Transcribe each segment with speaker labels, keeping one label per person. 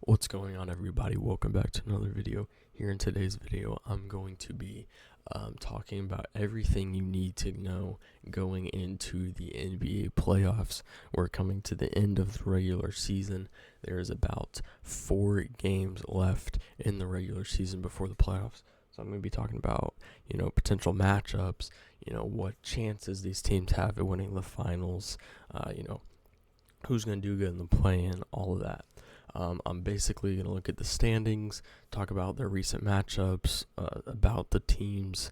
Speaker 1: What's going on, everybody? Welcome back to another video. Here in today's video, I'm going to be talking about everything you need to know going into the NBA playoffs. We're coming to the end of the regular season. There's about 4 games left in the regular season before the playoffs. So I'm going to be talking about, potential matchups, what chances these teams have at winning the finals, who's going to do good in the play-in, all of that. I'm basically going to look at the standings, talk about their recent matchups, about the teams,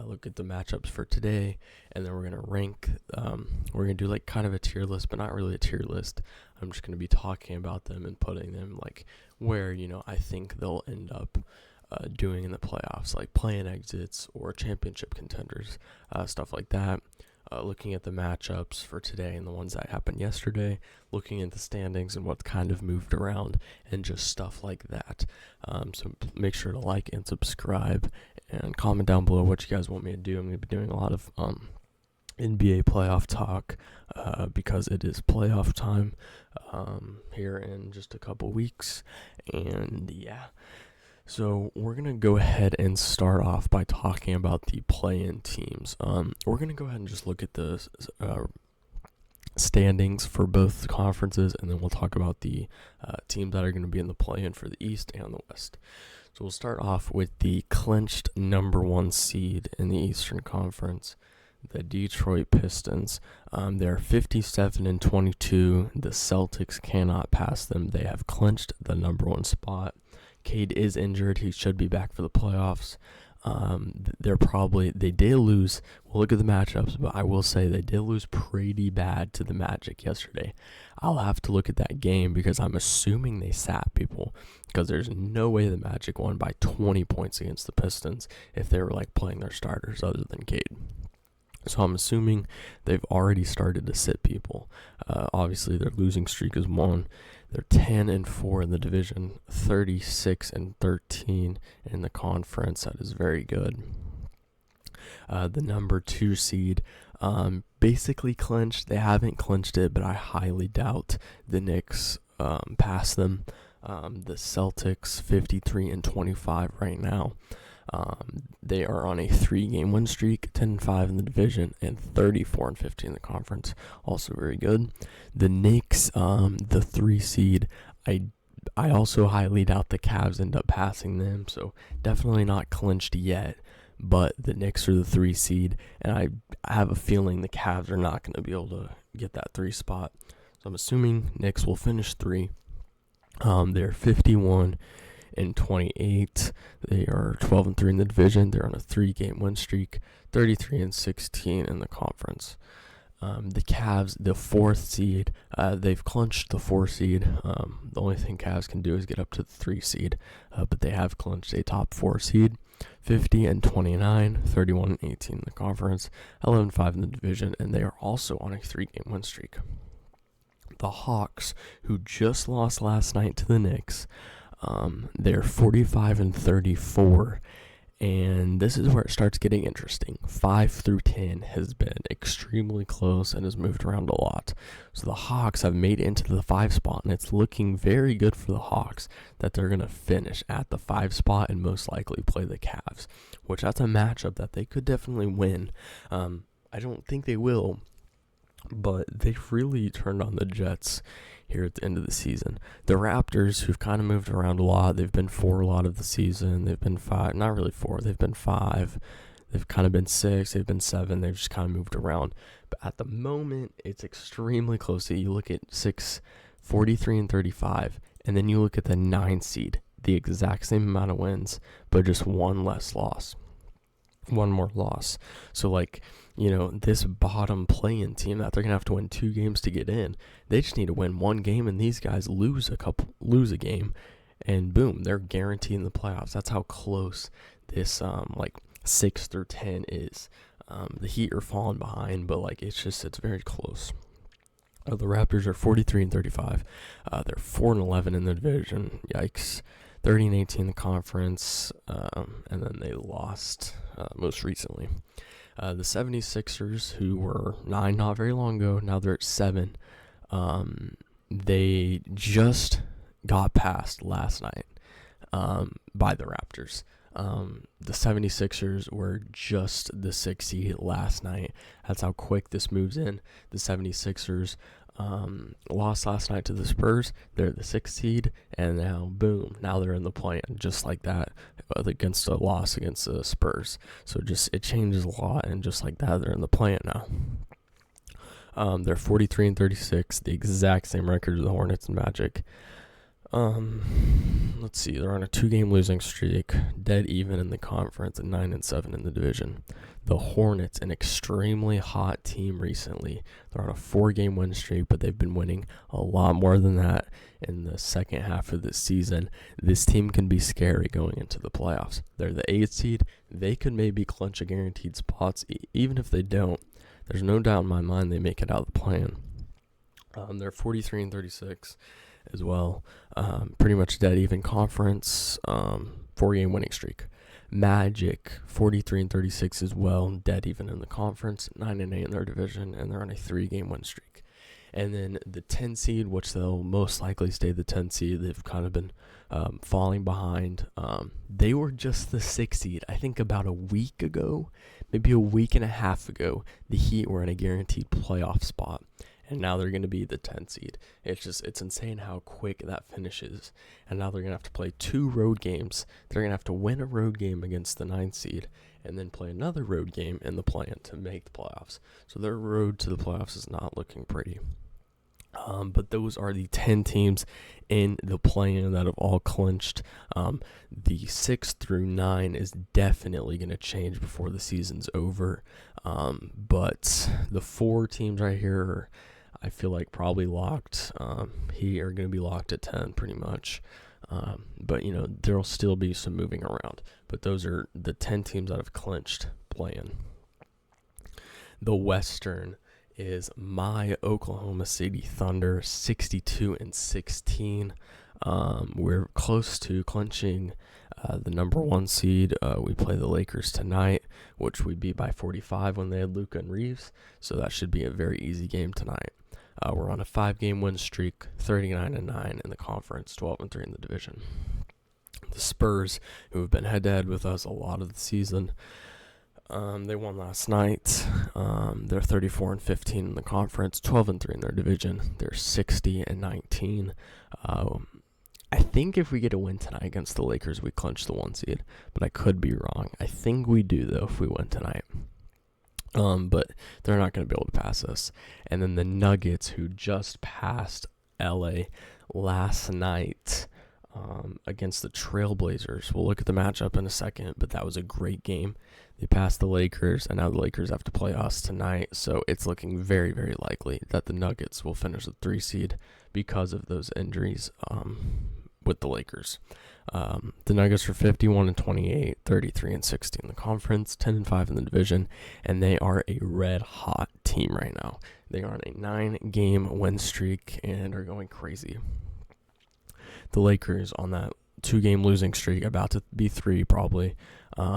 Speaker 1: look at the matchups for today, and then we're going to rank. We're going to do like kind of a tier list, but not really a tier list. I'm just going to be talking about them and putting them like where, I think they'll end up doing in the playoffs, like play-in exits or championship contenders, stuff like that. Looking at the matchups for today and the ones that happened yesterday, looking at the standings and what kind of moved around, and just stuff like that. So make sure to like and subscribe and comment down below what you guys want me to do. I'm going to be doing a lot of NBA playoff talk because it is playoff time here in just a couple weeks. And yeah. So we're going to go ahead and start off by talking about the play-in teams. We're going to go ahead and just look at the standings for both conferences, and then we'll talk about the teams that are going to be in the play-in for the East and the West. So we'll start off with the clinched number 1 seed in the Eastern Conference, the Detroit Pistons. They're 57-22. The Celtics cannot pass them. They have clinched the number 1 spot. Cade is injured. He should be back for the playoffs. They did lose. We'll look at the matchups, but I will say they did lose pretty bad to the Magic yesterday. I'll have to look at that game because I'm assuming they sat people, because there's no way the Magic won by 20 points against the Pistons if they were like playing their starters other than Cade. So I'm assuming they've already started to sit people. Obviously, their losing streak is 1. They're 10-4 in the division, 36-13 in the conference. That is very good. The number 2 seed basically clinched. They haven't clinched it, but I highly doubt the Knicks pass them. The Celtics 53-25 right now. They are on a 3-game win streak, 10-5 in the division, and 34-15 in the conference. Also very good. The Knicks, the 3 seed, I also highly doubt the Cavs end up passing them, so definitely not clinched yet. But the Knicks are the 3 seed, and I have a feeling the Cavs are not going to be able to get that 3 spot. So I'm assuming Knicks will finish 3. They're 51-28. They are 12-3 in the division. They're on a 3-game win streak, 33-16 in the conference. The Cavs, the 4th seed, they've clinched the 4 seed. The only thing Cavs can do is get up to the 3 seed, but they have clinched a top 4 seed, 50-29, 31-18 in the conference, 11-5 in the division, and they are also on a 3-game win streak. The Hawks, who just lost last night to the Knicks, they're 45-34, and this is where it starts getting interesting. 5-10 has been extremely close and has moved around a lot. So the Hawks have made it into the 5 spot, and it's looking very good for the Hawks that they're going to finish at the 5 spot and most likely play the Cavs, which that's a matchup that they could definitely win. I don't think they will, but they've really turned on the Jets here at the end of the season. The Raptors, who've kind of moved around a lot, they've been 4 a lot of the season. They've been 5, not really 4, they've been 5. They've kind of been 6, they've been 7, they've just kind of moved around. But at the moment, it's extremely close. You look at 6, 43-35, and then you look at the 9 seed, the exact same amount of wins, but just 1 less loss. 1 more loss. So this bottom play-in team that they're gonna have to win 2 games to get in, they just need to win 1 game, and these guys lose a game, and boom, they're guaranteed in the playoffs. That's how close this 6-10 is. The Heat are falling behind, but it's very close. The Raptors are 43-35. They're 4-11 in the division. Yikes. 30-18 in the conference, and then they lost most recently. The 76ers, who were 9 not very long ago, now they're at 7. They just got passed last night by the Raptors. The 76ers were just the 6th seed last night. That's how quick this moves in. The 76ers lost last night to the Spurs. They're the 6th seed, and now, boom, now they're in the play-in, just like that, against a loss against the Spurs. So just it changes a lot, and just like that, they're in the play-in now. They're 43-36, the exact same record as the Hornets and Magic. Let's see, they're on a 2-game losing streak, dead even in the conference, and 9-7 in the division. The Hornets, an extremely hot team recently. They're on a 4-game win streak, but they've been winning a lot more than that in the second half of the season. This team can be scary going into the playoffs. They're the 8th seed. They could maybe clinch a guaranteed spots. Even if they don't, there's no doubt in my mind they make it out of the play-in. They're 43-36 as well. Pretty much dead even conference. 4-game winning streak. Magic 43-36 as well, dead even in the conference, 9-8 in their division, and they're on a 3-game win streak. And then the 10 seed, which they'll most likely stay the 10 seed, they've kind of been falling behind. They were just the 6 seed. I think about a week ago, maybe a week and a half ago, the Heat were in a guaranteed playoff spot. And now they're going to be the 10th seed. It's insane how quick that finishes. And now they're going to have to play 2 road games. They're going to have to win a road game against the 9th seed and then play another road game in the play-in to make the playoffs. So their road to the playoffs is not looking pretty. But those are the 10 teams in the play-in that have all clinched. The 6 through 9 is definitely going to change before the season's over. But the 4 teams right here are, I feel like, probably locked. He are going to be locked at 10 pretty much. But, there'll still be some moving around. But those are the 10 teams that have clinched play-in. The Western is my Oklahoma City Thunder, 62-16. We're close to clinching the number 1 seed. We play the Lakers tonight, which we beat by 45 when they had Luka and Reeves. So that should be a very easy game tonight. We're on a 5-game win streak, 39-9 in the conference, 12-3 in the division. The Spurs, who have been head-to-head with us a lot of the season, they won last night. They're 34-15 in the conference, 12-3 in their division. They're 60-19. I think if we get a win tonight against the Lakers, we clinch the 1 seed, but I could be wrong. I think we do, though, if we win tonight. But they're not going to be able to pass us. And then the Nuggets, who just passed LA last night against the Trailblazers. We'll look at the matchup in a second, but that was a great game. They passed the Lakers, and now the Lakers have to play us tonight. So it's looking very, very likely that the Nuggets will finish the 3 seed because of those injuries with the Lakers. The Nuggets are 51-28, 33-60 in the conference, 10-5 in the division, and they are a red-hot team right now. They are on a 9-game win streak and are going crazy. The Lakers on that 2-game losing streak, about to be 3 probably.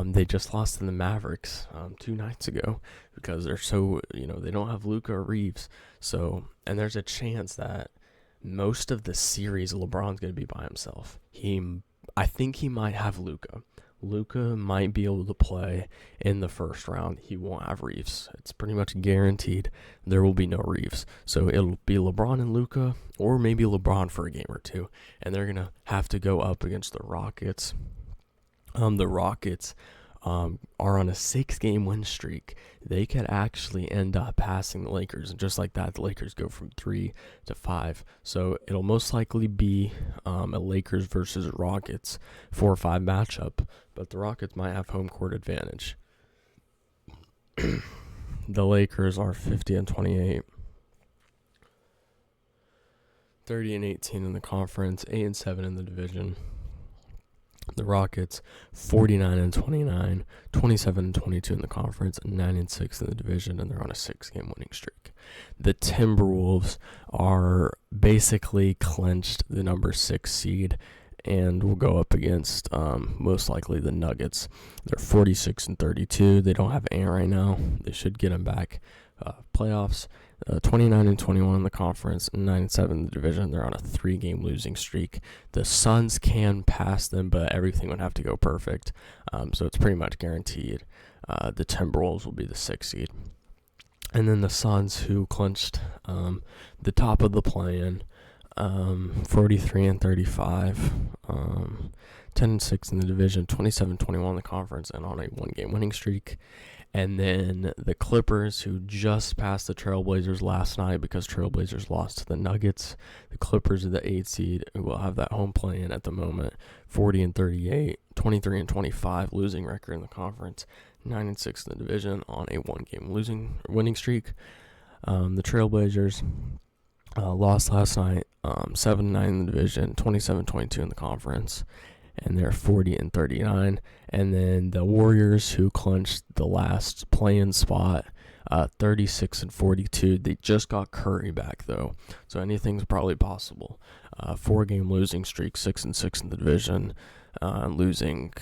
Speaker 1: They just lost to the Mavericks 2 nights ago because they're so, they don't have Luka or Reeves. So, and there's a chance that most of the series LeBron's going to be by himself. I think he might have Luka. Luka might be able to play in the first round. He won't have Reeves. It's pretty much guaranteed there will be no Reeves. So it'll be LeBron and Luka, or maybe LeBron for a game or 2. And they're going to have to go up against the Rockets. The Rockets are on a 6-game win streak. They could actually end up passing the Lakers, and just like that, the Lakers go from 3 to 5. So it'll most likely be a Lakers versus Rockets 4-5 matchup, but the Rockets might have home court advantage. The Lakers are 50-28, 30-18 in the conference, 8-7 in the division. The Rockets, 49-29, 27-22 in the conference, 9-6 in the division, and they're on a 6-game winning streak. The Timberwolves are basically clinched the number 6 seed and will go up against most likely the Nuggets. They're 46-32. They don't have Ant right now. They should get him back. Playoffs. 29 and 21 in the conference, and 9 and 7 in the division. They're on a 3-game losing streak. The Suns can pass them, but everything would have to go perfect. So it's pretty much guaranteed. The Timberwolves will be the 6th seed. And then the Suns, who clinched the top of the play-in, 43 and 35, 10 and 6 in the division, 27-21 in the conference, and on a 1-game winning streak. And then the Clippers, who just passed the Trailblazers last night because Trailblazers lost to the Nuggets. The Clippers are the 8th seed, who will have that home play-in at the moment, 40 and 38, 23 and 25 losing record in the conference, 9 and 6 in the division on a 1-game winning streak. The Trailblazers lost last night, 7-9 in the division, 27-22 in the conference, and they're 40 and 39. And then the Warriors, who clinched the last play-in spot, 36 and 42. They just got Curry back though, so anything's probably possible. 4-game losing streak, 6 and 6 in the division, losing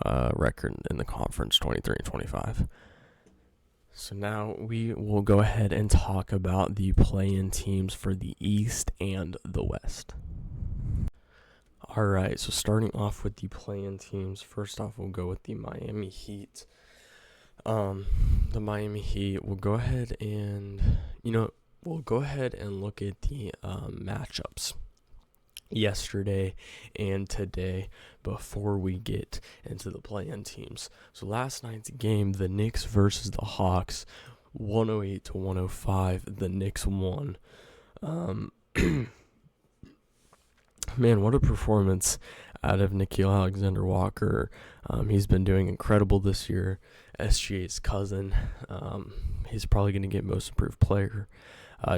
Speaker 1: record in the conference, 23 and 25. So now we will go ahead and talk about the play-in teams for the East and the West. Alright, so starting off with the play-in teams, first off we'll go with the Miami Heat. The Miami Heat, we'll go ahead and look at the matchups yesterday and today before we get into the play-in teams. So last night's game, the Knicks versus the Hawks, 108-105. The Knicks won. Man, what a performance out of Nickeil Alexander-Walker. He's been doing incredible this year. SGA's cousin. He's probably going to get most improved player.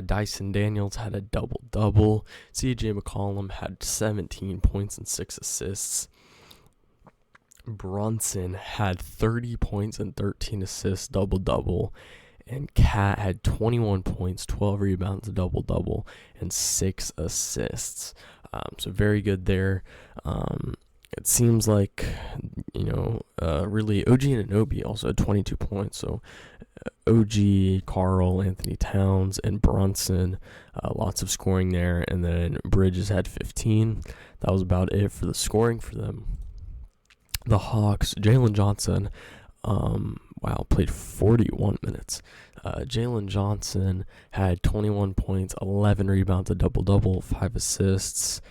Speaker 1: Dyson Daniels had a double-double. CJ McCollum had 17 points and 6 assists. Brunson had 30 points and 13 assists, double-double. And Cat had 21 points, 12 rebounds, a double-double, and 6 assists. So very good there. It seems like, really OG Anunoby also had 22 points. So OG, Carl, Anthony Towns, and Brunson, lots of scoring there. And then Bridges had 15. That was about it for the scoring for them. The Hawks, Jalen Johnson, played 41 minutes. Jalen Johnson had 21 points, 11 rebounds, a double-double, 5 assists.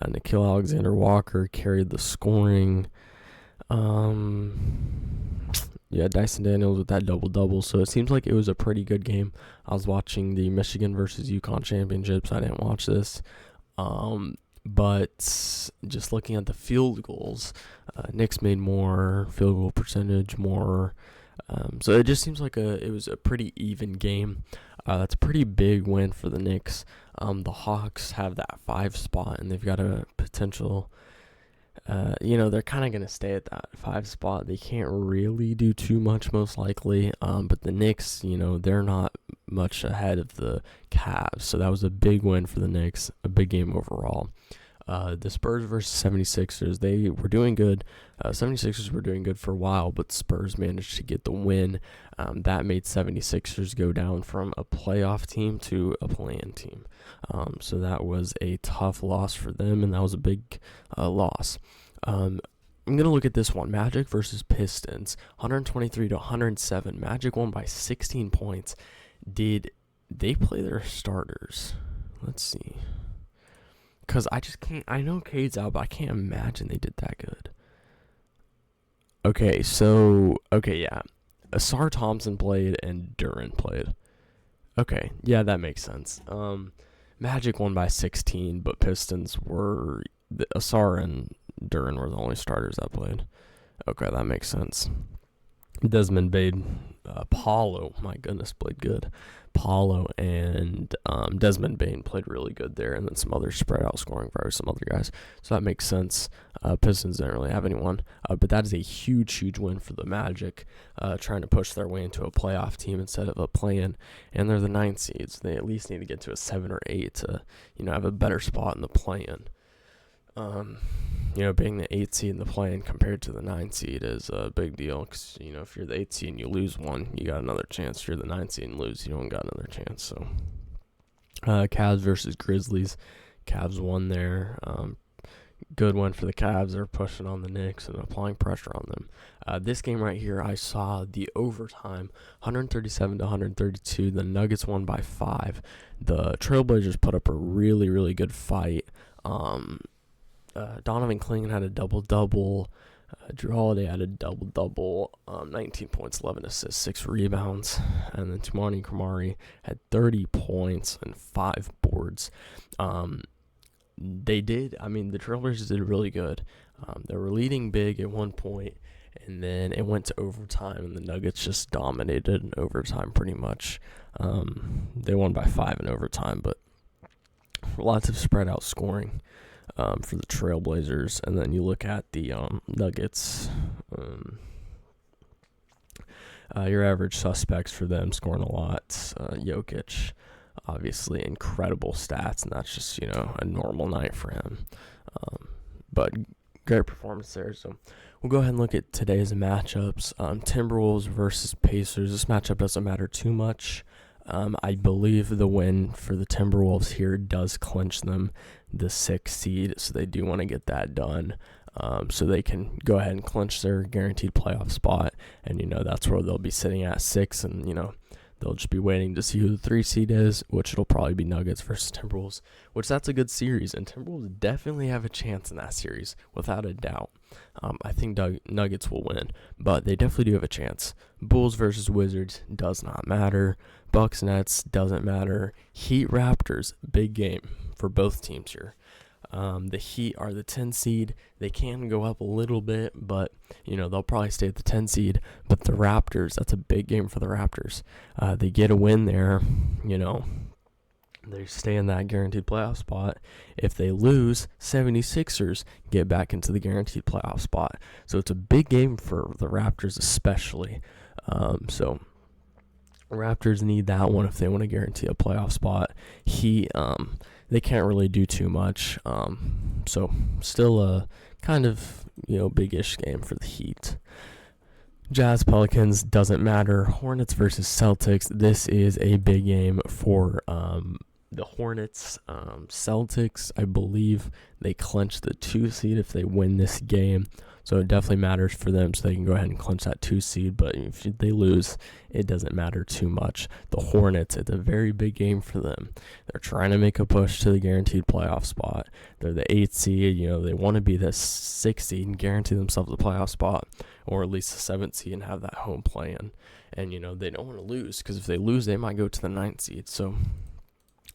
Speaker 1: Nickeil Alexander-Walker carried the scoring. Dyson Daniels with that double-double. So it seems like it was a pretty good game. I was watching the Michigan versus UConn championships. I didn't watch this. But just looking at the field goals, Knicks made more field goal percentage, more. So it just seems like it was a pretty even game. That's a pretty big win for the Knicks. The Hawks have that 5 spot, and they've got a potential. They're kind of going to stay at that 5 spot. They can't really do too much, most likely. But the Knicks, they're not much ahead of the Cavs. So that was a big win for the Knicks, a big game overall. The Spurs versus 76ers, they were doing good. 76ers were doing good for a while, but Spurs managed to get the win. That made 76ers go down from a playoff team to a play-in team. So that was a tough loss for them, and that was a big loss. I'm going to look at this one. Magic versus Pistons, 123-107. Magic won by 16 points. Did they play their starters? Let's see. Because I just can't. I know Cade's out, but I can't imagine they did that good. Yeah. Asar Thompson played and Duren played. Okay, yeah, that makes sense. Magic won by 16, but Pistons were. Asar and Duren were the only starters that played. Okay, that makes sense. Desmond Bane, Paulo, my goodness, played good. Paulo and Desmond Bane played really good there, and then some other spread out scoring for some other guys. So that makes sense. Pistons didn't really have anyone, but that is a huge win for the Magic, trying to push their way into a playoff team instead of a play-in. And they're the 9th seeds. They at least need to get to a 7 or 8 to, have a better spot in the play-in. being the 8 seed in the play-in compared to the 9 seed is a big deal because, if you're the 8 seed and you lose one, you got another chance. If you're the 9 seed and lose, you don't got another chance. So, Cavs versus Grizzlies. Cavs won there. Good one for the Cavs. They're pushing on the Knicks and applying pressure on them. This game right here, I saw the overtime, 137 to 132. The Nuggets won by 5. The Trailblazers put up a really, really good fight. Donovan Clingan had a double-double. Drew Holiday had a double-double, 19 points, 11 assists, 6 rebounds. And then Toumani Camara had 30 points and 5 boards. The Trailblazers did really good. They were leading big at one point, and then it went to overtime, and the Nuggets just dominated in overtime pretty much. They won by 5 in overtime, but lots of spread-out scoring for the Trailblazers. And then you look at the Nuggets, your average suspects for them scoring a lot. Jokic, obviously incredible stats, and that's just, a normal night for him. But great performance there. So we'll go ahead and look at today's matchups. Timberwolves versus Pacers. This matchup doesn't matter too much. I believe the win for the Timberwolves here does clinch them the 6th seed, so they do want to get that done. So they can go ahead and clinch their guaranteed playoff spot, and that's where they'll be sitting at 6, and they'll just be waiting to see who the 3 seed is, which it'll probably be Nuggets versus Timberwolves, which that's a good series, and Timberwolves definitely have a chance in that series, without a doubt. I think Nuggets will win, but they definitely do have a chance. Bulls versus Wizards does not matter. Bucks Nets doesn't matter. Heat Raptors, big game for both teams here. The Heat are the 10 seed. They can go up a little bit, but they'll probably stay at the 10 seed. But the Raptors, that's a big game for the Raptors. They get a win there, they stay in that guaranteed playoff spot. If they lose, 76ers get back into the guaranteed playoff spot. So it's a big game for the Raptors especially. So Raptors need that one if they want to guarantee a playoff spot. Heat, they can't really do too much. So still a kind of, big-ish game for the Heat. Jazz Pelicans doesn't matter. Hornets versus Celtics. This is a big game for the Hornets. Celtics, I believe they clinch the 2 seed if they win this game. So it definitely matters for them, so they can go ahead and clinch that 2 seed. But if they lose, it doesn't matter too much. The Hornets, it's a very big game for them. They're trying to make a push to the guaranteed playoff spot. They're the 8th seed. They want to be the 6th seed and guarantee themselves a playoff spot, or at least the 7th seed and have that home play-in. And, they don't want to lose, because if they lose, they might go to the 9th seed. So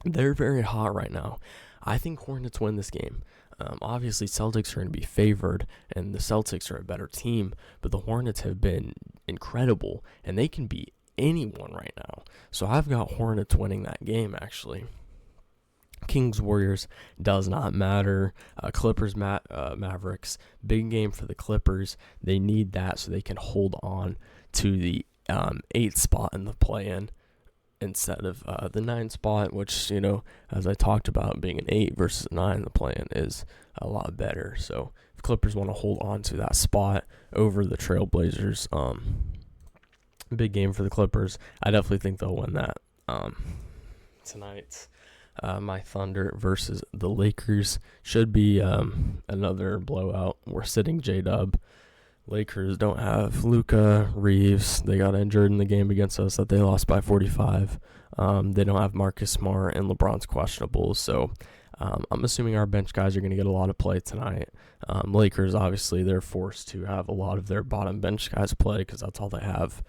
Speaker 1: they're very hot right now. I think Hornets win this game. Obviously, Celtics are going to be favored, and the Celtics are a better team, but the Hornets have been incredible, and they can beat anyone right now. So I've got Hornets winning that game, actually. Kings Warriors does not matter. Clippers Mavericks, big game for the Clippers. They need that so they can hold on to the 8th spot in the play-in instead of the 9 spot, which, as I talked about, being an 8 versus a 9 in the play-in is a lot better. So if Clippers want to hold on to that spot over the Trailblazers, big game for the Clippers. I definitely think they'll win that tonight. My Thunder versus the Lakers should be another blowout. We're sitting J-Dub. Lakers don't have Luka, Reeves. They got injured in the game against us that they lost by 45. They don't have Marcus Smart, and LeBron's questionable. So I'm assuming our bench guys are going to get a lot of play tonight. Lakers, obviously, they're forced to have a lot of their bottom bench guys play because that's all they have.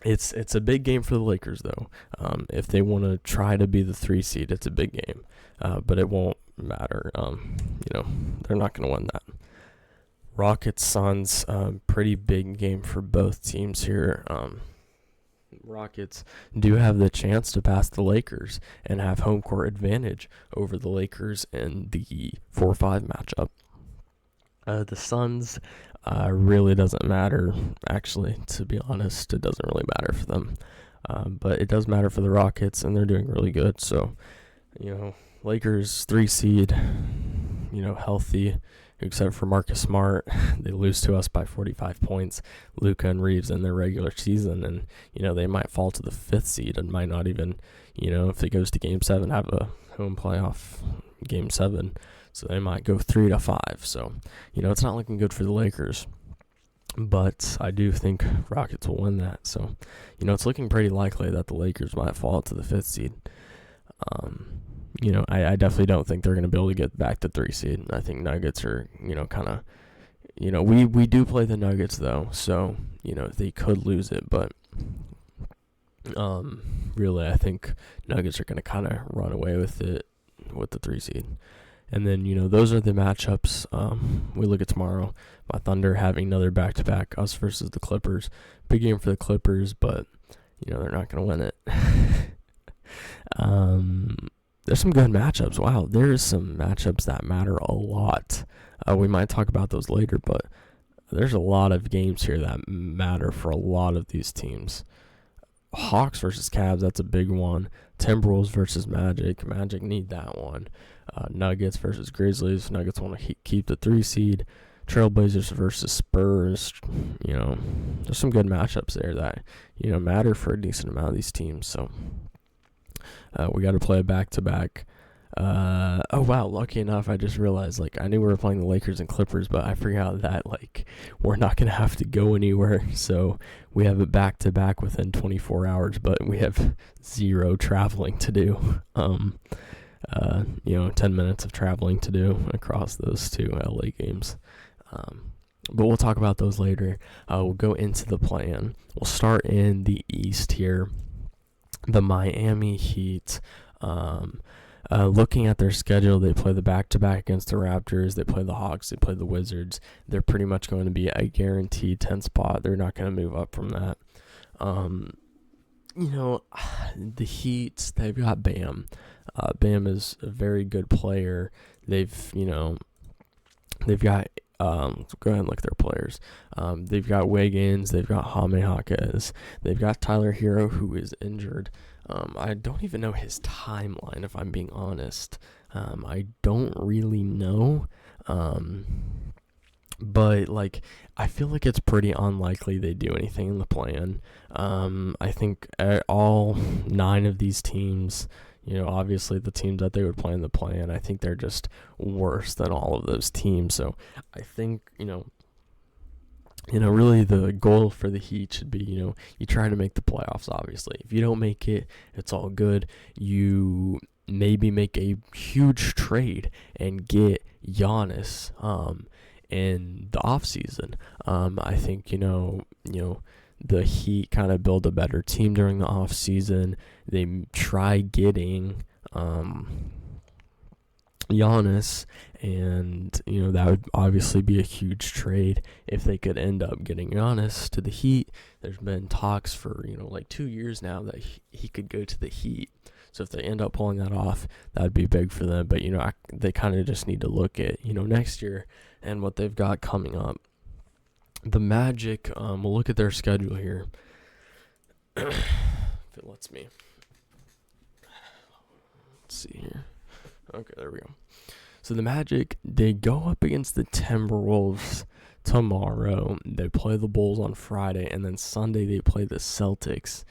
Speaker 1: It's a big game for the Lakers, though. If they want to try to be the 3 seed, it's a big game. But it won't matter. They're not going to win that. Rockets Suns, pretty big game for both teams here. Rockets do have the chance to pass the Lakers and have home court advantage over the Lakers in the 4-5 matchup. The Suns really doesn't matter. Actually, to be honest, it doesn't really matter for them. But it does matter for the Rockets, and they're doing really good. So, Lakers 3 seed. healthy, except for Marcus Smart. They lose to us by 45 points. Luka and Reeves in their regular season, and they might fall to the 5th seed and might not even, if it goes to Game 7, have a home playoff Game 7. So they might go 3-5. So, it's not looking good for the Lakers. But I do think Rockets will win that. So, it's looking pretty likely that the Lakers might fall to the 5th seed. I definitely don't think they're going to be able to get back to 3 seed. I think Nuggets are, kind of, we do play the Nuggets though. So, they could lose it. But really, I think Nuggets are going to kind of run away with it with the 3 seed. And then, those are the matchups. We look at tomorrow. My Thunder having another back-to-back, us versus the Clippers. Big game for the Clippers, but, they're not going to win it. There's some good matchups. Wow, there's some matchups that matter a lot. We might talk about those later, but there's a lot of games here that matter for a lot of these teams. Hawks versus Cavs, that's a big one. Timberwolves versus Magic. Magic need that one. Nuggets versus Grizzlies. Nuggets want to keep the 3 seed. Trailblazers versus Spurs. There's some good matchups there that, matter for a decent amount of these teams. So we got to play a back-to-back. Oh, wow, lucky enough, I just realized, I knew we were playing the Lakers and Clippers, but I forgot that, we're not going to have to go anywhere. So we have a back-to-back within 24 hours, but we have 0 traveling to do. 10 minutes of traveling to do across those 2 LA games. But we'll talk about those later. We'll go into the plan. We'll start in the East here. The Miami Heat. Looking at their schedule, they play the back-to-back against the Raptors. They play the Hawks. They play the Wizards. They're pretty much going to be a guaranteed 10 spot. They're not going to move up from that. The Heat, they've got Bam. Bam is a very good player. They've got, let's go ahead and look at their players. They've got Wiggins. They've got Jaime Jaquez. They've got Tyler Hero, who is injured. I don't even know his timeline, if I'm being honest. I don't really know. But, I feel like it's pretty unlikely they do anything in the plan. I think all 9 of these teams, obviously the teams that they would play in the plan, I think they're just worse than all of those teams. So I think, really the goal for the Heat should be, you try to make the playoffs, obviously. If you don't make it, it's all good. You maybe make a huge trade and get Giannis in the offseason. I think, the Heat kind of build a better team during the offseason. They try getting Giannis, and that would obviously be a huge trade if they could end up getting Giannis to the Heat. There's been talks for 2 years now that he could go to the Heat. So if they end up pulling that off, that would be big for them. But they kind of just need to look at next year and what they've got coming up. The Magic, we'll look at their schedule here. If it lets me. Let's see here. Okay, there we go. So the Magic, they go up against the Timberwolves tomorrow. They play the Bulls on Friday, and then Sunday they play the Celtics.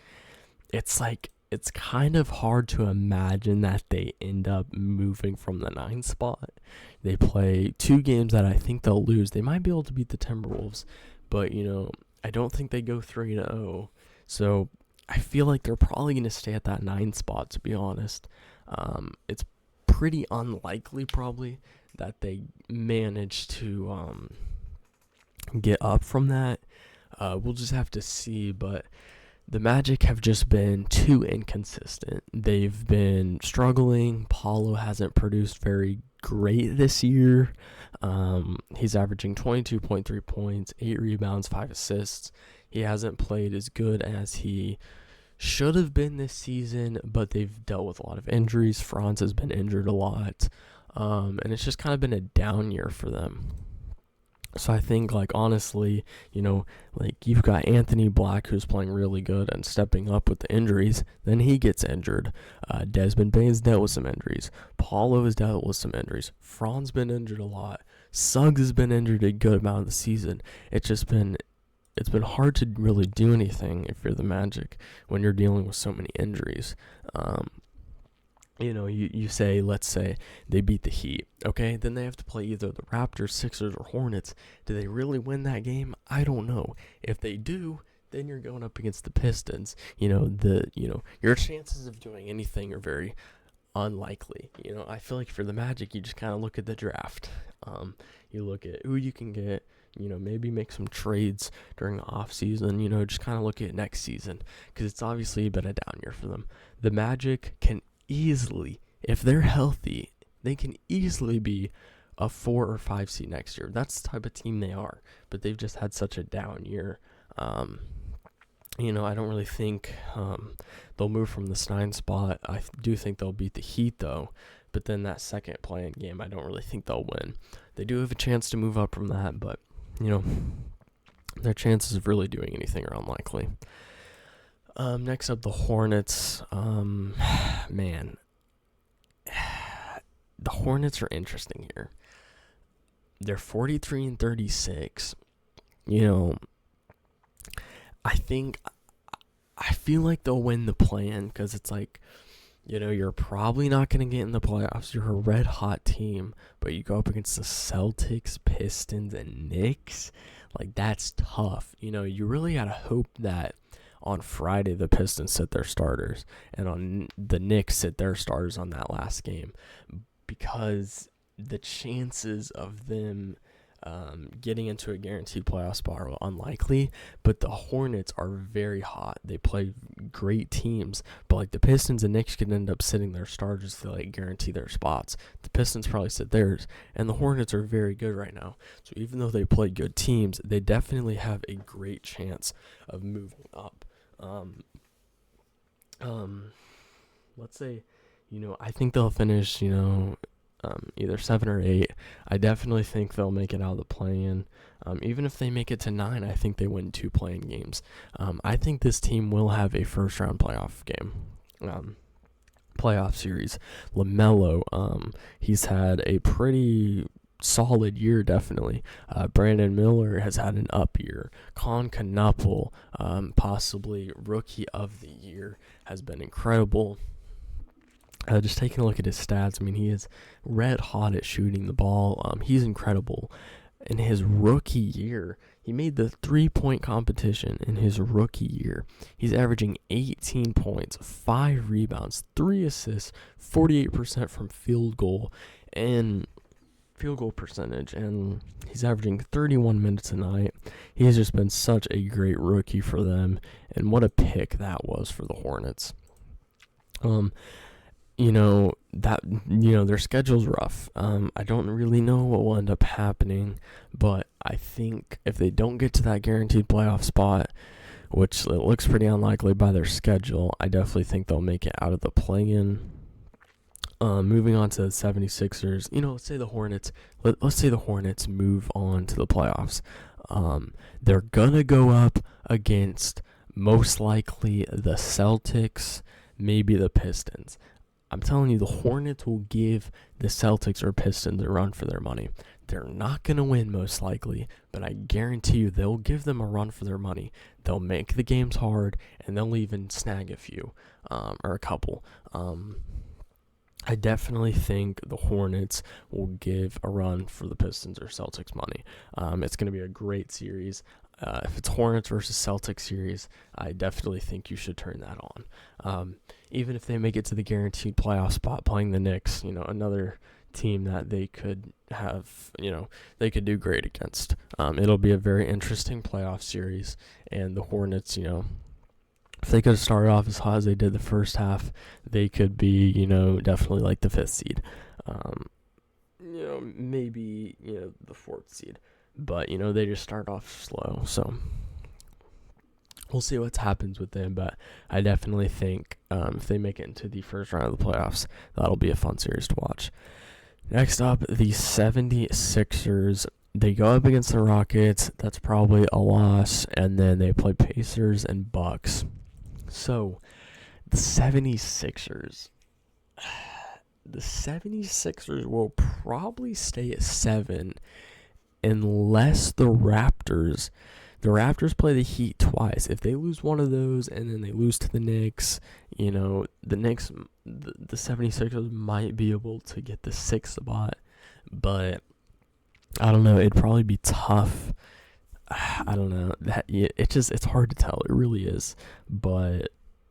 Speaker 1: It's kind of hard to imagine that they end up moving from the 9 spot. They play 2 games that I think they'll lose. They might be able to beat the Timberwolves, but, I don't think they go 3-0. So I feel like they're probably going to stay at that 9 spot, to be honest. It's pretty unlikely, probably, that they manage to get up from that. We'll just have to see, but the Magic have just been too inconsistent. They've been struggling. Paulo hasn't produced very great this year. He's averaging 22.3 points, 8 rebounds, 5 assists. He hasn't played as good as he should have been this season, but they've dealt with a lot of injuries. Franz has been injured a lot, and it's just kind of been a down year for them. So I think, like, honestly, like, you've got Anthony Black, who's playing really good and stepping up with the injuries. Then he gets injured. Desmond Bane's dealt with some injuries. Paulo has dealt with some injuries. Fran's been injured a lot. Suggs has been injured a good amount of the season. It's been hard to really do anything if you're the Magic when you're dealing with so many injuries. You say, let's say they beat the Heat, okay? Then they have to play either the Raptors, Sixers, or Hornets. Do they really win that game? I don't know. If they do, then you're going up against the Pistons. Your chances of doing anything are very unlikely. I feel like for the Magic, you just kind of look at the draft. You look at who you can get. Maybe make some trades during the off season. Just kind of look at next season, because it's obviously been a down year for them. The Magic can easily, if they're healthy, they can easily be a 4 or 5 seed next year. That's the type of team they are, but they've just had such a down year. I don't really think they'll move from this 9 spot. I do think they'll beat the Heat, though, but then that second play-in game, I don't really think they'll win. They do have a chance to move up from that, but, their chances of really doing anything are unlikely. Next up, the Hornets. Man, the Hornets are interesting here. They're 43-36. I feel like they'll win the play-in, because it's like, you're probably not going to get in the playoffs. You're a red hot team, but you go up against the Celtics, Pistons, and Knicks. Like, that's tough. You really got to hope that on Friday the Pistons sit their starters, and on the Knicks sit their starters on that last game, because the chances of them getting into a guaranteed playoff spot are unlikely. But the Hornets are very hot. They play great teams, but like the Pistons and Knicks could end up sitting their starters to like guarantee their spots. The Pistons probably sit theirs, and the Hornets are very good right now. So even though they play good teams, they definitely have a great chance of moving up. Let's say, I think they'll finish, either 7 or 8. I definitely think they'll make it out of the play-in. Even if they make it to 9, I think they win 2 play-in games. I think this team will have a first-round playoff game. Playoff series. LaMelo, he's had a pretty solid year, definitely. Brandon Miller has had an up year. Con Canapel, possibly rookie of the year, has been incredible. Just taking a look at his stats, he is red hot at shooting the ball. He's incredible. In his rookie year, he made the 3-point competition in his rookie year. He's averaging 18 points, 5 rebounds, 3 assists, 48% from field goal percentage, and he's averaging 31 minutes a night. He's just been such a great rookie for them, and what a pick that was for the Hornets. Their schedule's rough. I don't really know what will end up happening, but I think if they don't get to that guaranteed playoff spot, which it looks pretty unlikely by their schedule, I definitely think they'll make it out of the play-in. Moving on to the 76ers, let's say the Hornets move on to the playoffs. They're gonna go up against most likely the Celtics, maybe the Pistons. I'm telling you, the Hornets will give the Celtics or Pistons a run for their money. They're not going to win most likely, but I guarantee you they'll give them a run for their money. They'll make the games hard, and they'll even snag a few, or a couple. I definitely think the Hornets will give a run for the Pistons or Celtics money. It's going to be a great series. If it's Hornets versus Celtics series, I definitely think you should turn that on. Even if they make it to the guaranteed playoff spot playing the Knicks, another team that they could have, they could do great against. It'll be a very interesting playoff series, and the Hornets, if they could have started off as hot as they did the first half, they could be, definitely like the 5th seed. Maybe, the 4th seed. But, they just start off slow, so we'll see what happens with them. But I definitely think if they make it into the first round of the playoffs, that'll be a fun series to watch. Next up, the 76ers. They go up against the Rockets. That's probably a loss. And then they play Pacers and Bucks. So the 76ers. The 76ers will probably stay at 7 unless the Raptors play the Heat twice. If they lose one of those and then they lose to the Knicks, the Knicks, the 76ers might be able to get the 6th spot, but I don't know. It'd probably be tough. I don't know. It's hard to tell. It really is. But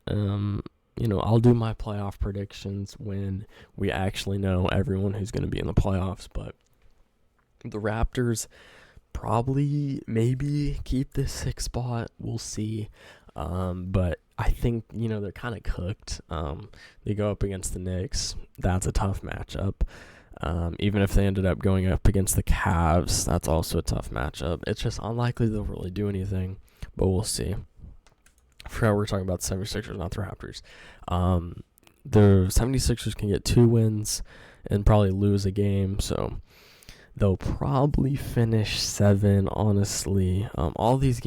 Speaker 1: I'll do my playoff predictions when we actually know everyone who's going to be in the playoffs. But the Raptors probably maybe keep this 6th spot. We'll see. But I think, they're kind of cooked. They go up against the Knicks. That's a tough matchup. Even if they ended up going up against the Cavs, that's also a tough matchup. It's just unlikely they'll really do anything, but we'll see. I forgot we're talking about the 76ers, not the Raptors. The 76ers can get 2 wins and probably lose a game, so they'll probably finish 7, honestly. All these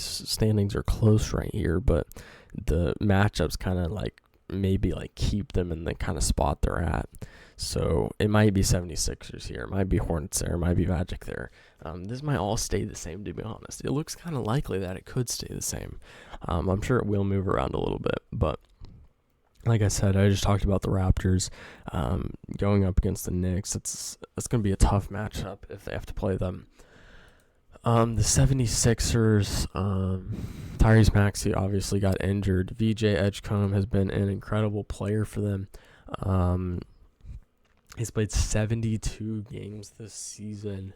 Speaker 1: standings are close right here, but the matchups kind of maybe keep them in the kind of spot they're at. So it might be 76ers here, it might be Hornets there, it might be Magic there. This might all stay the same, to be honest. It looks kind of likely that it could stay the same. I'm sure it will move around a little bit, but like I said, I just talked about the Raptors going up against the Knicks. It's going to be a tough matchup if they have to play them. The 76ers, Tyrese Maxey obviously got injured. VJ Edgecombe has been an incredible player for them. He's played 72 games this season.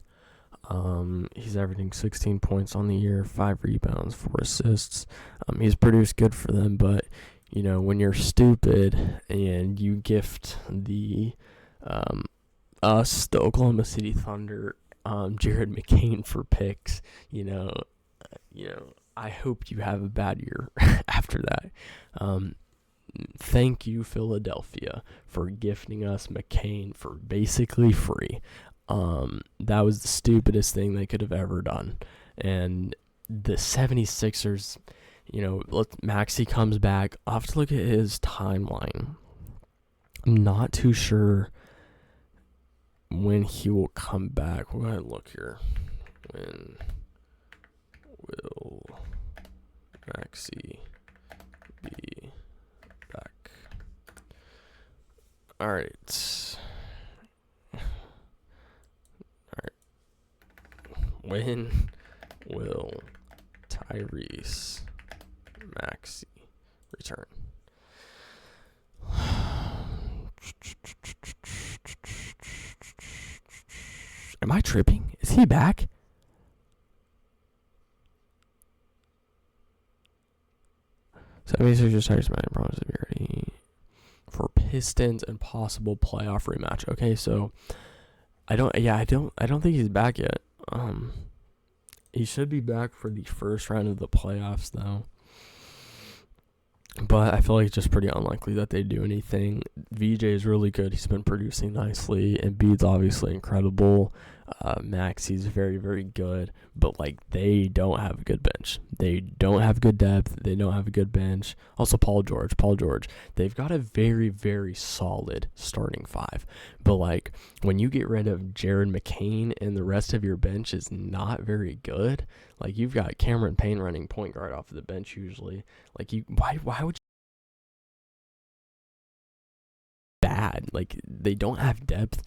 Speaker 1: He's averaging 16 points on the year, 5 rebounds, 4 assists. He's produced good for them, but when you're stupid and you gift the Oklahoma City Thunder Jared McCain for picks, I hope you have a bad year after that. Thank you, Philadelphia, for gifting us McCain for basically free. That was the stupidest thing they could have ever done. And the 76ers, Maxey comes back. I'll have to look at his timeline. I'm not too sure when he will come back. We'll go ahead and look here. When will Maxey be back? All right. When will Tyrese Maxey return? Am I tripping? Is he back? So I mean, just Tyrese Maxey promises to be ready for Pistons and possible playoff rematch. Okay, so I don't think he's back yet. He should be back for the first round of the playoffs, though. But I feel like it's just pretty unlikely that they do anything. VJ is really good. He's been producing nicely. Embiid's obviously incredible. Maxey's very, very good. But, they don't have a good bench. They don't have good depth. They don't have a good bench. Also, Paul George. They've got a very, very solid starting 5. But, when you get rid of Jared McCain and the rest of your bench is not very good, you've got Cameron Payne running point guard off of the bench usually. Why would you? Bad. They don't have depth.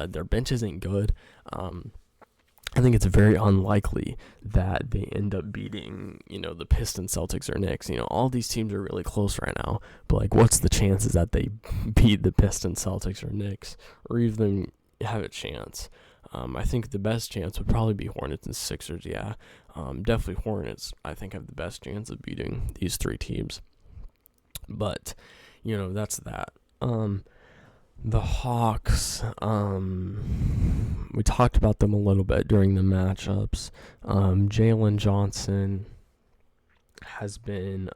Speaker 1: Their bench isn't good. I think it's very unlikely that they end up beating, the Pistons, Celtics, or Knicks. All these teams are really close right now. But, what's the chances that they beat the Pistons, Celtics, or Knicks, or even have a chance? I think the best chance would probably be Hornets and Sixers, yeah. Definitely Hornets, I think, have the best chance of beating these 3 teams. But, that's that. The Hawks, we talked about them a little bit during the matchups. Jalen Johnson has been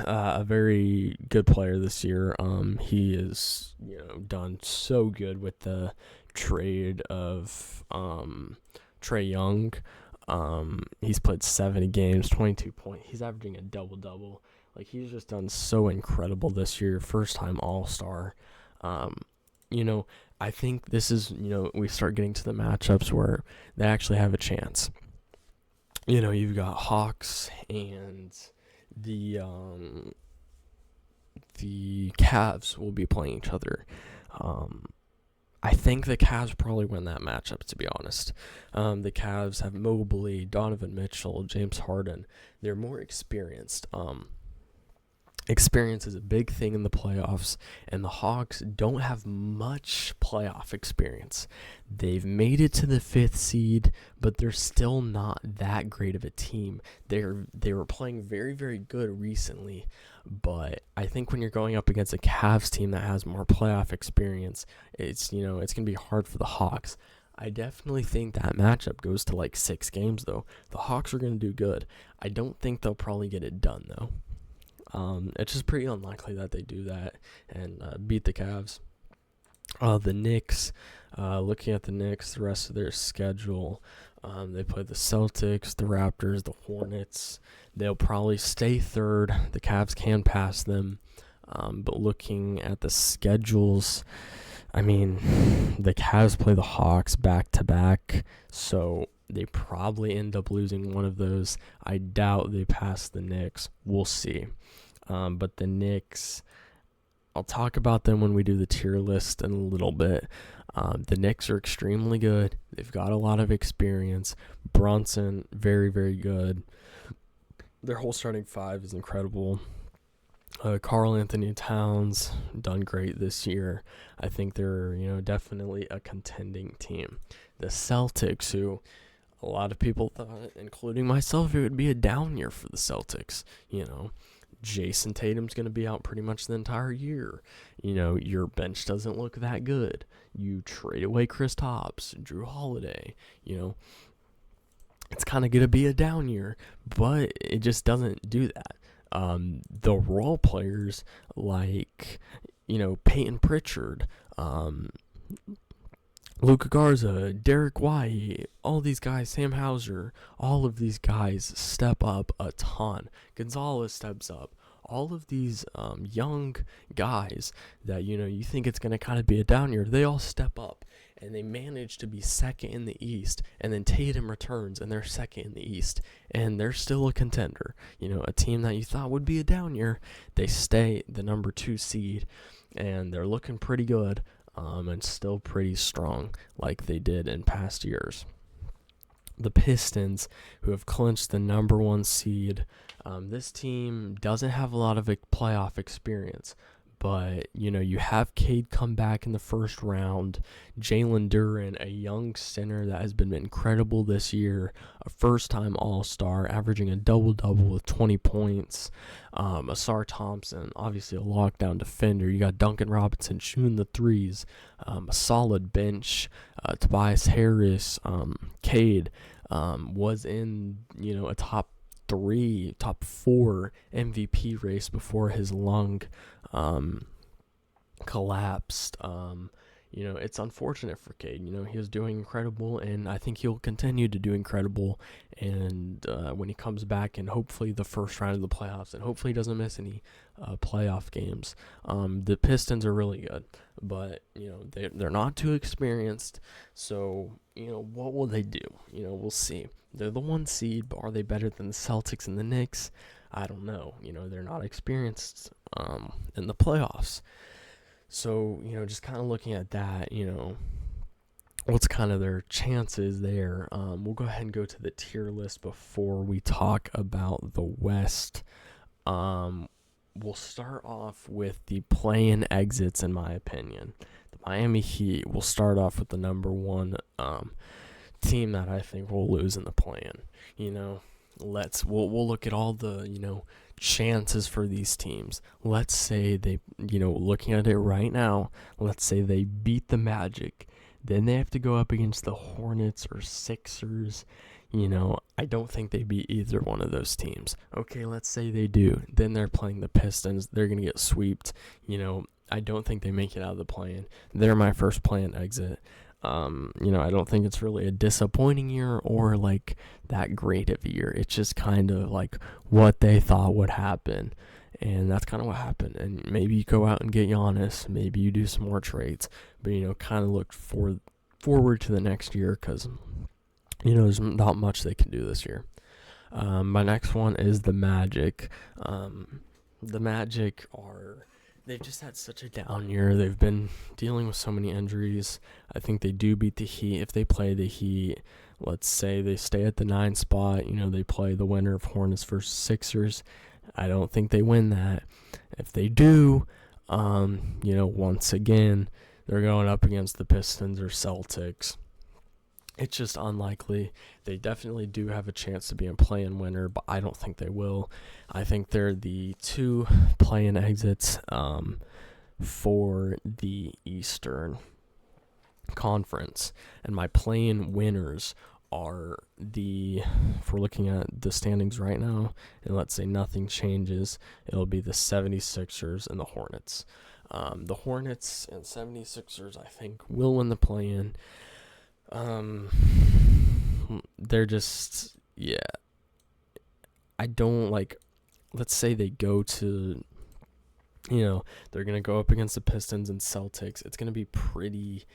Speaker 1: a very good player this year. He is, done so good with the trade of Trae Young. He's played 70 games, 22 points. He's averaging a double-double. Like, he's just done so incredible this year. First-time All-Star. I think this is, we start getting to the matchups where they actually have a chance. You've got Hawks and the Cavs will be playing each other. I think the Cavs probably win that matchup, to be honest. The Cavs have Mobley, Donovan Mitchell, James Harden. They're more experienced. Experience is a big thing in the playoffs, and the Hawks don't have much playoff experience. They've made it to the 5th seed, but they're still not that great of a team. They were playing very, very good recently, but I think when you're going up against a Cavs team that has more playoff experience, it's going to be hard for the Hawks. I definitely think that matchup goes to like 6 games, though. The Hawks are going to do good. I don't think they'll probably get it done, though. It's just pretty unlikely that they do that and beat the Cavs. The Knicks, looking at the Knicks, the rest of their schedule, they play the Celtics, the Raptors, the Hornets. They'll probably stay 3rd. The Cavs can pass them. But looking at the schedules, the Cavs play the Hawks back-to-back, so they probably end up losing one of those. I doubt they pass the Knicks. We'll see. But the Knicks, I'll talk about them when we do the tier list in a little bit. The Knicks are extremely good. They've got a lot of experience. Brunson, very, very good. Their whole starting 5 is incredible. Karl Anthony Towns, done great this year. I think they're, definitely a contending team. The Celtics, who a lot of people thought, including myself, it would be a down year for the Celtics. Jason Tatum's going to be out pretty much the entire year. Your bench doesn't look that good. You trade away Kristaps, Drew Holiday. It's kind of going to be a down year, but it just doesn't do that. The role players like, Peyton Pritchard, Luka Garza, Derek White, all these guys, Sam Hauser, all of these guys step up a ton. Gonzalez steps up. All of these young guys that, you think it's going to kind of be a down year, they all step up. And they manage to be second in the East. And then Tatum returns, and they're second in the East. And they're still a contender. A team that you thought would be a down year, they stay the number 2 seed. And they're looking pretty good. And still pretty strong like they did in past years. The Pistons, who have clinched the number 1 seed, this team doesn't have a lot of playoff experience, but, you have Cade come back in the first round, Jalen Duren, a young center that has been incredible this year, a first-time All-Star, averaging a double-double with 20 points, Asar Thompson, obviously a lockdown defender. You got Duncan Robinson shooting the threes, a solid bench, Tobias Harris, Cade was in, a top 4 MVP race before his lung collapsed. It's unfortunate for Cade. He was doing incredible, and I think he'll continue to do incredible. And when he comes back, and hopefully the first round of the playoffs, and hopefully he doesn't miss any playoff games. The Pistons are really good, but they're not too experienced. So what will they do? We'll see. They're the 1 seed, but are they better than the Celtics and the Knicks? I don't know. They're not experienced in the playoffs. So, just kind of looking at that, what's kind of their chances there. We'll go ahead and go to the tier list before we talk about the West. We'll start off with the play-in exits, in my opinion. The Miami Heat will start off with the number 1 team that I think will lose in the play-in. We'll look at all the, chances for these teams. Let's say they, looking at it right now, let's say they beat the Magic. Then they have to go up against the Hornets or Sixers. I don't think they beat either one of those teams. Okay, let's say they do. Then they're playing the Pistons. They're going to get swept. I don't think they make it out of the play-in. They're my first play-in exit. I don't think it's really a disappointing year or like that great of a year. It's just kind of like what they thought would happen. And that's kind of what happened. And maybe you go out and get Giannis. Maybe you do some more trades. But, kind of look forward to the next year because, there's not much they can do this year. My next one is the Magic. The Magic they've just had such a down year. They've been dealing with so many injuries. I think they do beat the Heat. If they play the Heat, let's say they stay at the 9 spot, they play the winner of Hornets versus Sixers. I don't think they win that. If they do, once again, they're going up against the Pistons or Celtics. It's just unlikely. They definitely do have a chance to be a play-in winner, but I don't think they will. I think they're the 2 play-in exits for the Eastern Conference. And my play-in winners are if we're looking at the standings right now, and let's say nothing changes, it'll be the 76ers and the Hornets. The Hornets and 76ers, I think, will win the play-in. They're just, I don't let's say they go to, they're going to go up against the Pistons and Celtics. It's going to be pretty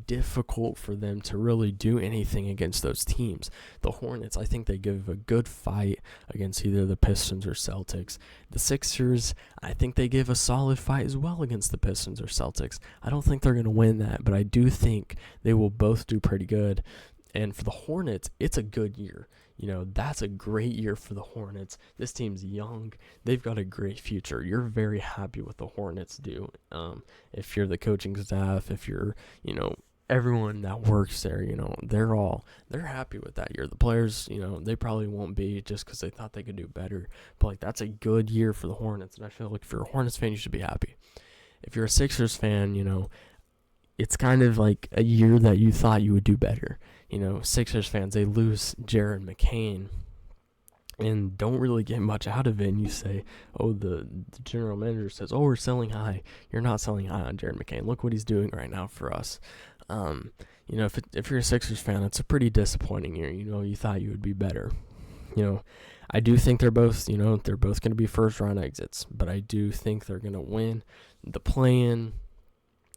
Speaker 1: difficult for them to really do anything against those teams. The Hornets, I think they give a good fight against either the Pistons or Celtics. The Sixers, I think they give a solid fight as well against the Pistons or Celtics. I don't think they're going to win that, but I do think they will both do pretty good. And for the Hornets, it's a good year. That's a great year for the Hornets. This team's young. They've got a great future. You're very happy with the Hornets do. If you're the coaching staff, if you're, everyone that works there, they're happy with that year. The players, they probably won't be just because they thought they could do better. But, that's a good year for the Hornets. And I feel like if you're a Hornets fan, you should be happy. If you're a Sixers fan, it's kind of like a year that you thought you would do better. Sixers fans, they lose Jared McCain and don't really get much out of it. And you say, the general manager says, we're selling high. You're not selling high on Jared McCain. Look what he's doing right now for us. If you're a Sixers fan, it's a pretty disappointing year. You thought you would be better. I do think they're both going to be first round exits, but I do think they're going to win the play-in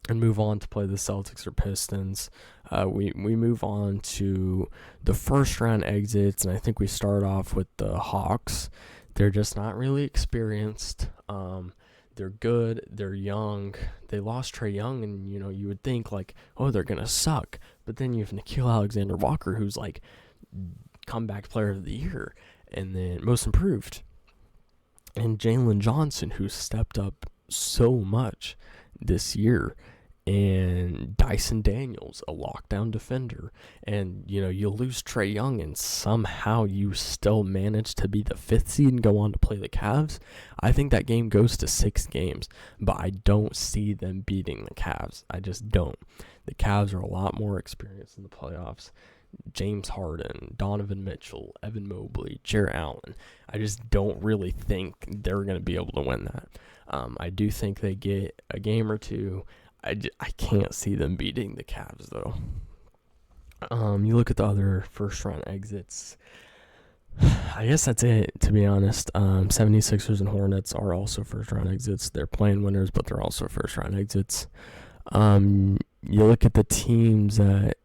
Speaker 1: and move on to play the Celtics or Pistons. We move on to the first round exits, and I think we start off with the Hawks. They're just not really experienced. They're good. They're young. They lost Trae Young, and you would think they're gonna suck. But then you have Nickeil Alexander-Walker, who's comeback player of the year, and then most improved, and Jalen Johnson, who stepped up so much this year. And Dyson Daniels, a lockdown defender. And, you lose Trae Young and somehow you still manage to be the 5th seed and go on to play the Cavs. I think that game goes to 6 games, but I don't see them beating the Cavs. I just don't. The Cavs are a lot more experienced in the playoffs. James Harden, Donovan Mitchell, Evan Mobley, Jarrett Allen. I just don't really think they're going to be able to win that. I do think they get a game or two. I can't see them beating the Cavs, though. You look at the other first-round exits. I guess that's it, to be honest. 76ers and Hornets are also first-round exits. They're playing winners, but they're also first-round exits. You look at the teams that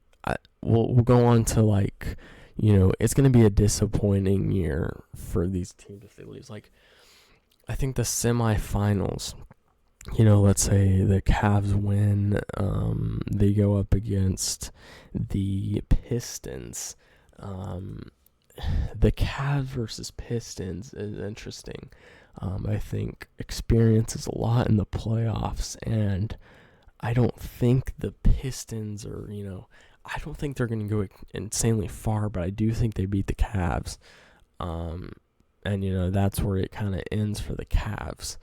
Speaker 1: we'll go on to, it's going to be a disappointing year for these teams if they lose. I think the semifinals, let's say the Cavs win, they go up against the Pistons. The Cavs versus Pistons is interesting. I think experience is a lot in the playoffs, and I don't think the Pistons are, I don't think they're going to go insanely far, but I do think they beat the Cavs. And, that's where it kind of ends for the Cavs.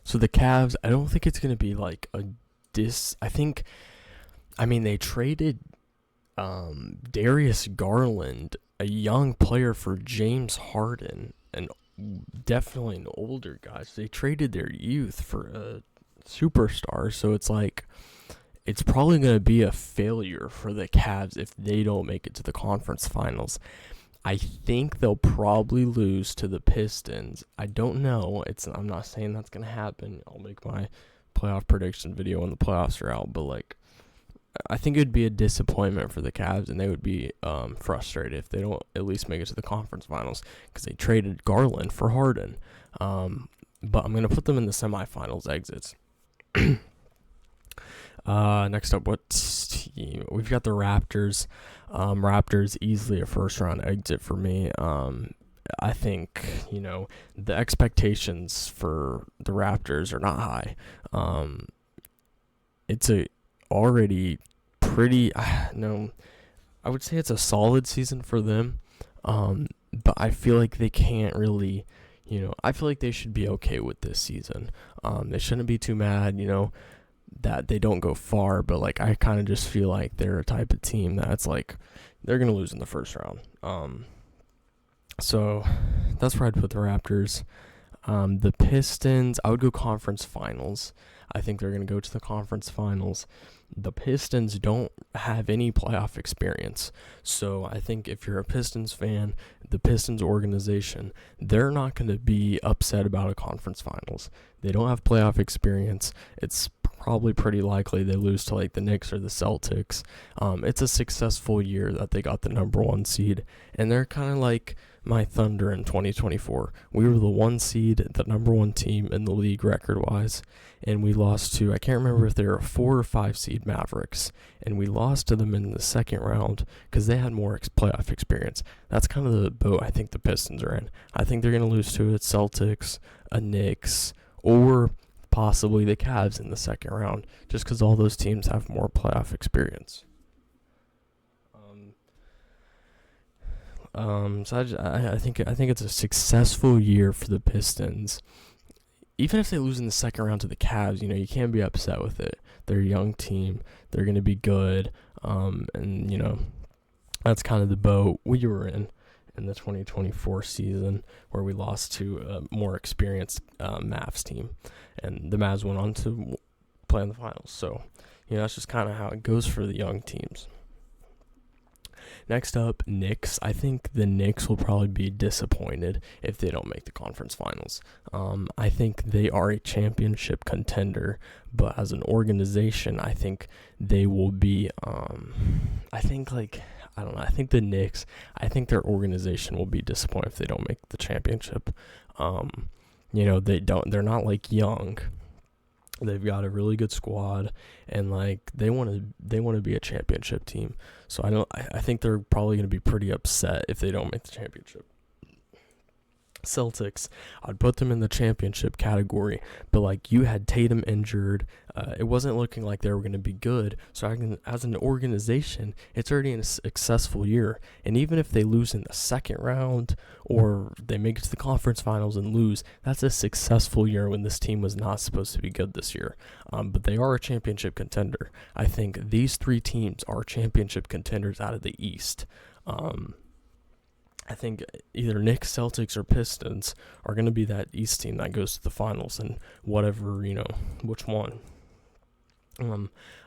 Speaker 1: So the Cavs, I don't think it's going to be I think, they traded Darius Garland, a young player for James Harden, and definitely an older guy. So they traded their youth for a superstar. So it's like, it's probably going to be a failure for the Cavs if they don't make it to the conference finals. I think they'll probably lose to the Pistons. I don't know. I'm not saying that's going to happen. I'll make my playoff prediction video when the playoffs are out. But, like, I think it would be a disappointment for the Cavs, and they would be frustrated if they don't at least make it to the conference finals because they traded Garland for Harden. But I'm going to put them in the semifinals exits. Next up, what team? We've got the Raptors. Raptors easily a first round exit for me. I think, the expectations for the Raptors are not high. It's a already pretty, no, I would say it's a solid season for them. But I feel like they can't really, I feel like they should be okay with this season. They shouldn't be too mad, that they don't go far, but like I kind of just feel like they're a type of team that's like they're gonna lose in the first round. So that's where I'd put the Raptors. The Pistons, I would go conference finals. I think they're gonna go to the conference finals. The Pistons don't have any playoff experience, so I think if you're a Pistons fan, the Pistons organization, they're not going to be upset about a conference finals. They don't have playoff experience. It's probably pretty likely they lose to like the Knicks or the Celtics. It's a successful year that they got the number 1 seed, and they're kind of like my Thunder in 2024. We were the 1 seed, the number 1 team in the league record-wise, and we lost to, I can't remember if they were a 4 or 5 seed Mavericks, and we lost to them in the second round because they had more playoff experience. That's kind of the boat I think the Pistons are in. I think they're going to lose to a Celtics, a Knicks, or possibly the Cavs in the second round, just because all those teams have more playoff experience. So I think it's a successful year for the Pistons. Even if they lose in the second round to the Cavs, you can't be upset with it. They're a young team. They're going to be good. And that's kind of the boat we were in the 2024 season, where we lost to a more experienced Mavs team, and the Mavs went on to play in the finals. So, that's just kind of how it goes for the young teams. Next up, Knicks. I think the Knicks will probably be disappointed if they don't make the conference finals. I think they are a championship contender, but as an organization, I think they will be, I think the Knicks, I think their organization will be disappointed if they don't make the championship. They're not like young. They've got a really good squad, and like they want to be a championship team. So I think they're probably going to be pretty upset if they don't make the championship. Celtics, I'd put them in the championship category, but like you had Tatum injured, it wasn't looking like they were going to be good. So as an organization, it's already a successful year, and even if they lose in the second round or they make it to the conference finals and lose, that's a successful year when this team was not supposed to be good this year. But they are a championship contender. I think these 3 teams are championship contenders out of the East. I think either Knicks, Celtics, or Pistons are going to be that East team that goes to the finals, and whatever, which one.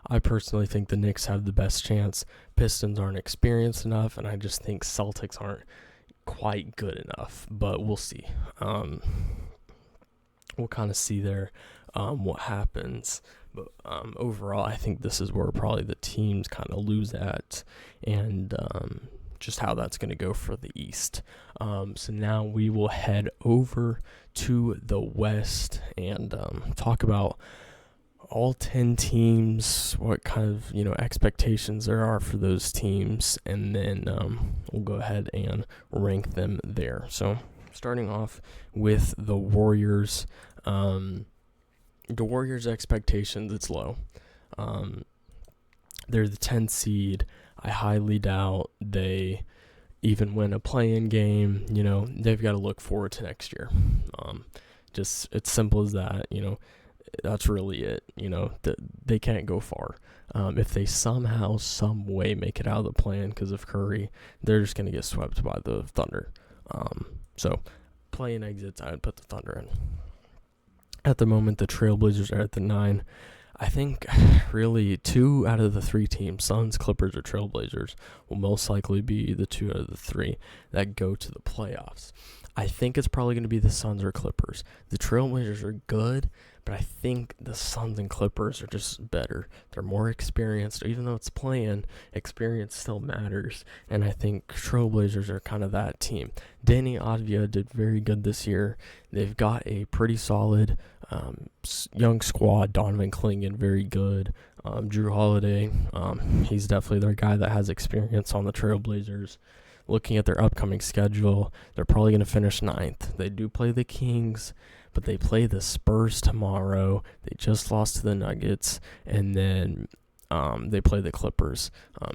Speaker 1: I personally think the Knicks have the best chance. Pistons aren't experienced enough, and I just think Celtics aren't quite good enough, but we'll see. We'll kind of see there what happens. But overall, I think this is where probably the teams kind of lose at, and just how that's going to go for the East. So now we will head over to the West and talk about all 10 teams, what kind of expectations there are for those teams, and then we'll go ahead and rank them there. So starting off with the Warriors. The Warriors' expectations, it's low. They're the 10th seed. I highly doubt they even win a play-in game. They've got to look forward to next year. Just it's simple as that. that's really it. They can't go far. If they somehow, some way make it out of the play-in because of Curry, they're just gonna get swept by the Thunder. So play-in exits, I would put the Thunder in. At the moment, the Trailblazers are at the 9. I think really 2 out of the 3 teams, Suns, Clippers, or Trailblazers, will most likely be the 2 out of the 3 that go to the playoffs. I think it's probably going to be the Suns or Clippers. The Trailblazers are good, but I think the Suns and Clippers are just better. They're more experienced. Even though it's playing, experience still matters, and I think Trailblazers are kind of that team. Danny Avdija did very good this year. They've got a pretty solid young squad. Donovan Clingan, very good. Drew Holiday, he's definitely their guy that has experience on the Trailblazers. Looking at their upcoming schedule, they're probably going to finish 9th. They do play the Kings, but they play the Spurs tomorrow. They just lost to the Nuggets, and then they play the Clippers.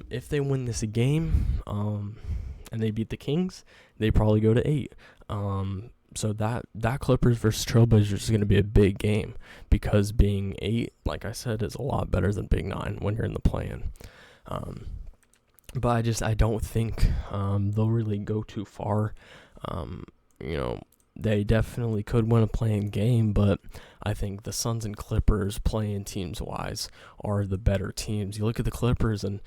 Speaker 1: If they win this game and they beat the Kings, they probably go to 8. So that Clippers versus Trailblazers is going to be a big game, because being 8, like I said, is a lot better than being 9 when you're in the play-in. But I don't think they'll really go too far. They definitely could win a play-in game, but I think the Suns and Clippers, play-in teams-wise, are the better teams. You look at the Clippers, and,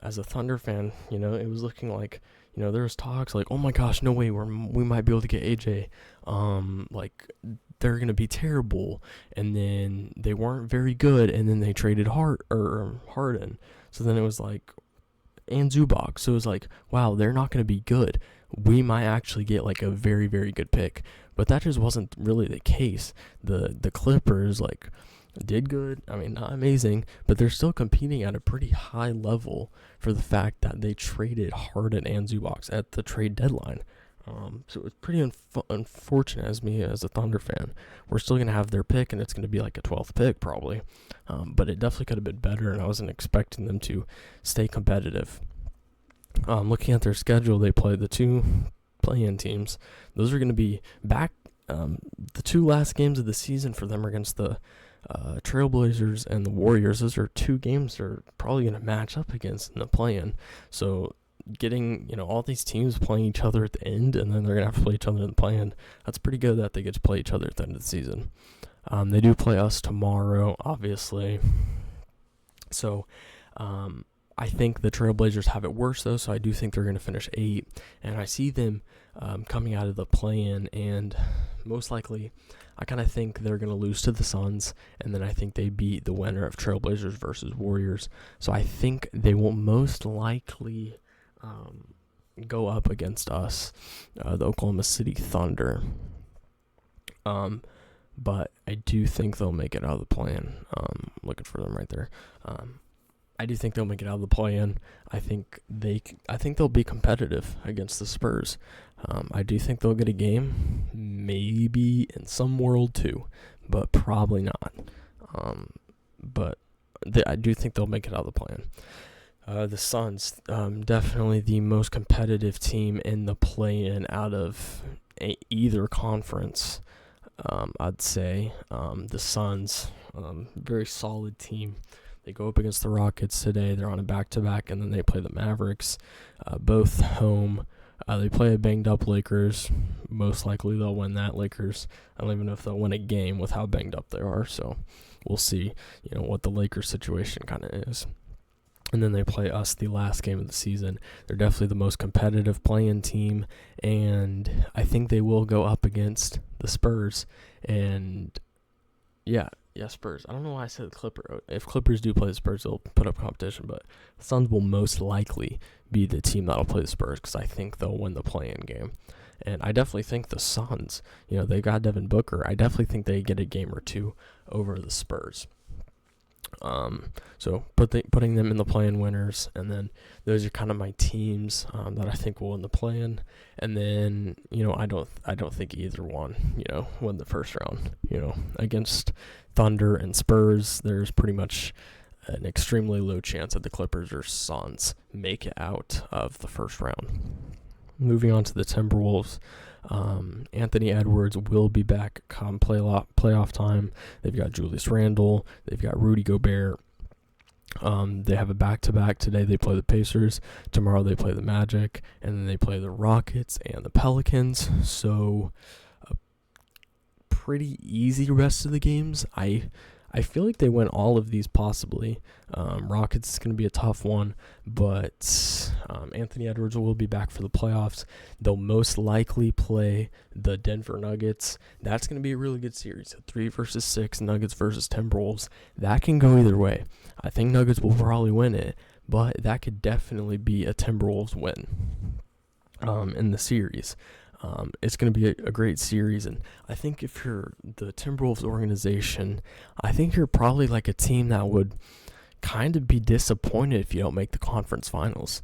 Speaker 1: as a Thunder fan, it was looking like, there was talks like, oh my gosh, no way, we might be able to get AJ. They're going to be terrible. And then they weren't very good, and then they traded Harden. So then it was like, and Zubac. So it was like, wow, they're not going to be good. We might actually get like a very, very good pick. But that just wasn't really the case. The Clippers did good. I mean, not amazing, but they're still competing at a pretty high level for the fact that they traded Harden and Zubac at the trade deadline. So it was pretty unfortunate as a Thunder fan. We're still going to have their pick, and it's going to be like a 12th pick probably. But it definitely could have been better, and I wasn't expecting them to stay competitive. Looking at their schedule, they play the 2 play-in teams. Those are going to be back. The 2 last games of the season for them are against the Trailblazers and the Warriors. Those are 2 games they're probably going to match up against in the play-in. So getting, all these teams playing each other at the end, and then they're going to have to play each other in the play-in, that's pretty good that they get to play each other at the end of the season. They do play us tomorrow, obviously. So I think the Trailblazers have it worse, though, so I do think they're going to finish 8. And I see them coming out of the play-in, and most likely I kind of think they're going to lose to the Suns, and then I think they beat the winner of Trailblazers versus Warriors. So I think they will most likely go up against us, the Oklahoma City Thunder. But I do think they'll make it out of the play-in. Looking for them right there. I do think they'll make it out of the play-in. I think they'll be competitive against the Spurs. I do think they'll get a game, maybe in some world too, but probably not. I do think they'll make it out of the play-in. The Suns, definitely the most competitive team in the play-in out of either conference. I'd say the Suns, very solid team. They go up against the Rockets today. They're on a back-to-back, and then they play the Mavericks, both home. They play a banged-up Lakers. Most likely they'll win that. Lakers, I don't even know if they'll win a game with how banged up they are, so we'll see, what the Lakers situation kind of is. And then they play us the last game of the season. They're definitely the most competitive play-in team, and I think they will go up against the Spurs. And yeah, Spurs. I don't know why I said the Clippers. If Clippers do play the Spurs, they'll put up competition, but the Suns will most likely be the team that'll play the Spurs, because I think they'll win the play-in game. And I definitely think the Suns, they got Devin Booker. I definitely think they get a game or 2 over the Spurs. So putting them in the play-in winners, and then those are kind of my teams that I think will win the play-in. And then I don't think either one win the first round. Against Thunder and Spurs, there's pretty much an extremely low chance that the Clippers or Suns make it out of the first round. Moving on to the Timberwolves, Anthony Edwards will be back come playoff time. They've got Julius Randle. They've got Rudy Gobert. They have a back-to-back today. They play the Pacers. Tomorrow they play the Magic. And then they play the Rockets and the Pelicans. So, a pretty easy rest of the games. I feel like they win all of these possibly. Rockets is going to be a tough one, but Anthony Edwards will be back for the playoffs. They'll most likely play the Denver Nuggets. That's going to be a really good series. 3 versus 6, Nuggets versus Timberwolves. That can go either way. I think Nuggets will probably win it, but that could definitely be a Timberwolves win in the series. It's going to be a great series, and I think if you're the Timberwolves organization, I think you're probably like a team that would kind of be disappointed if you don't make the conference finals.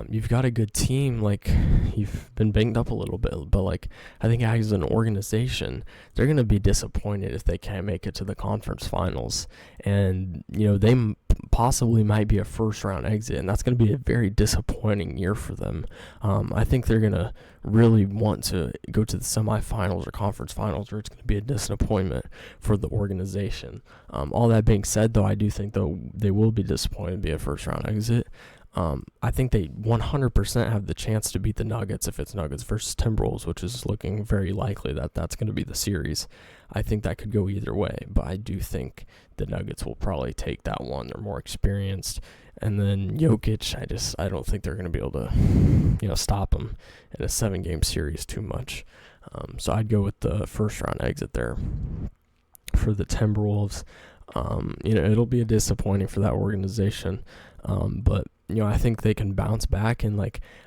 Speaker 1: You've got a good team, like you've been banged up a little bit, but like I think as an organization, they're going to be disappointed if they can't make it to the conference finals, and they possibly might be a first round exit, and that's going to be a very disappointing year for them. I think they're going to really want to go to the semifinals or conference finals, or it's going to be a disappointment for the organization. All that being said, though, I do think though they will be disappointed to be a first round exit. I think they 100% have the chance to beat the Nuggets if it's Nuggets versus Timberwolves, which is looking very likely that that's going to be the series. I think that could go either way, but I do think the Nuggets will probably take that one. They're more experienced. And then Jokic, I don't think they're going to be able to, stop him in a 7-game series too much. So I'd go with the first round exit there for the Timberwolves. It'll be a disappointing for that organization. But I think they can bounce back, and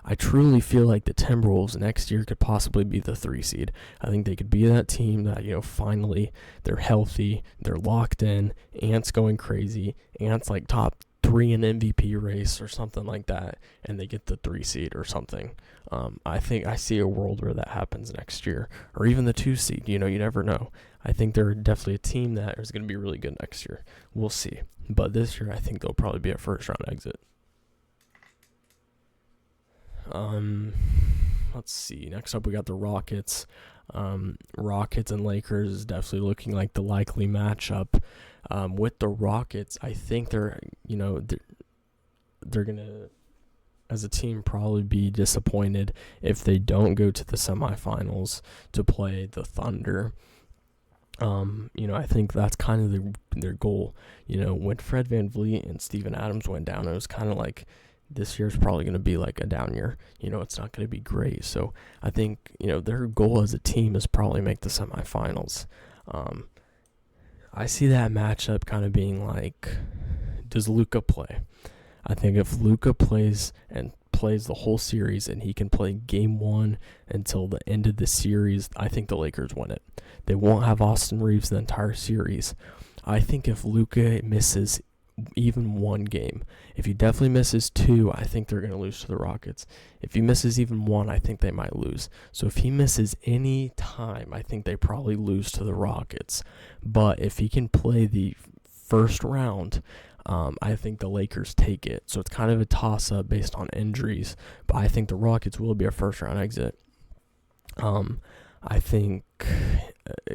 Speaker 1: I truly feel like the Timberwolves next year could possibly be the 3 seed. I think they could be that team that, finally they're healthy, they're locked in, Ant's going crazy, Ant's like top 3 in MVP race or something like that, and they get the 3 seed or something. I think I see a world where that happens next year, or even the 2 seed. You never know. I think they're definitely a team that is going to be really good next year. We'll see. But this year, I think they'll probably be a first round exit. Let's see. Next up, we got the Rockets. Rockets and Lakers is definitely looking like the likely matchup. With the Rockets, I think they're gonna, as a team, probably be disappointed if they don't go to the semifinals to play the Thunder. I think that's kind of their goal. When Fred VanVleet and Steven Adams went down, it was kind of like, this year's probably going to be like a down year. It's not going to be great. So I think, their goal as a team is probably make the semifinals. I see that matchup kind of being like, does Luka play? I think if Luka plays the whole series and he can play game 1 until the end of the series, I think the Lakers win it. They won't have Austin Reeves the entire series. I think if Luka misses even 1 game, if he definitely misses 2, I think they're going to lose to the Rockets. If he misses even 1, I think they might lose. So if he misses any time, I think they probably lose to the Rockets. But if he can play the first round, I think the Lakers take it. So it's kind of a toss-up based on injuries, but I think the Rockets will be a first-round exit. I think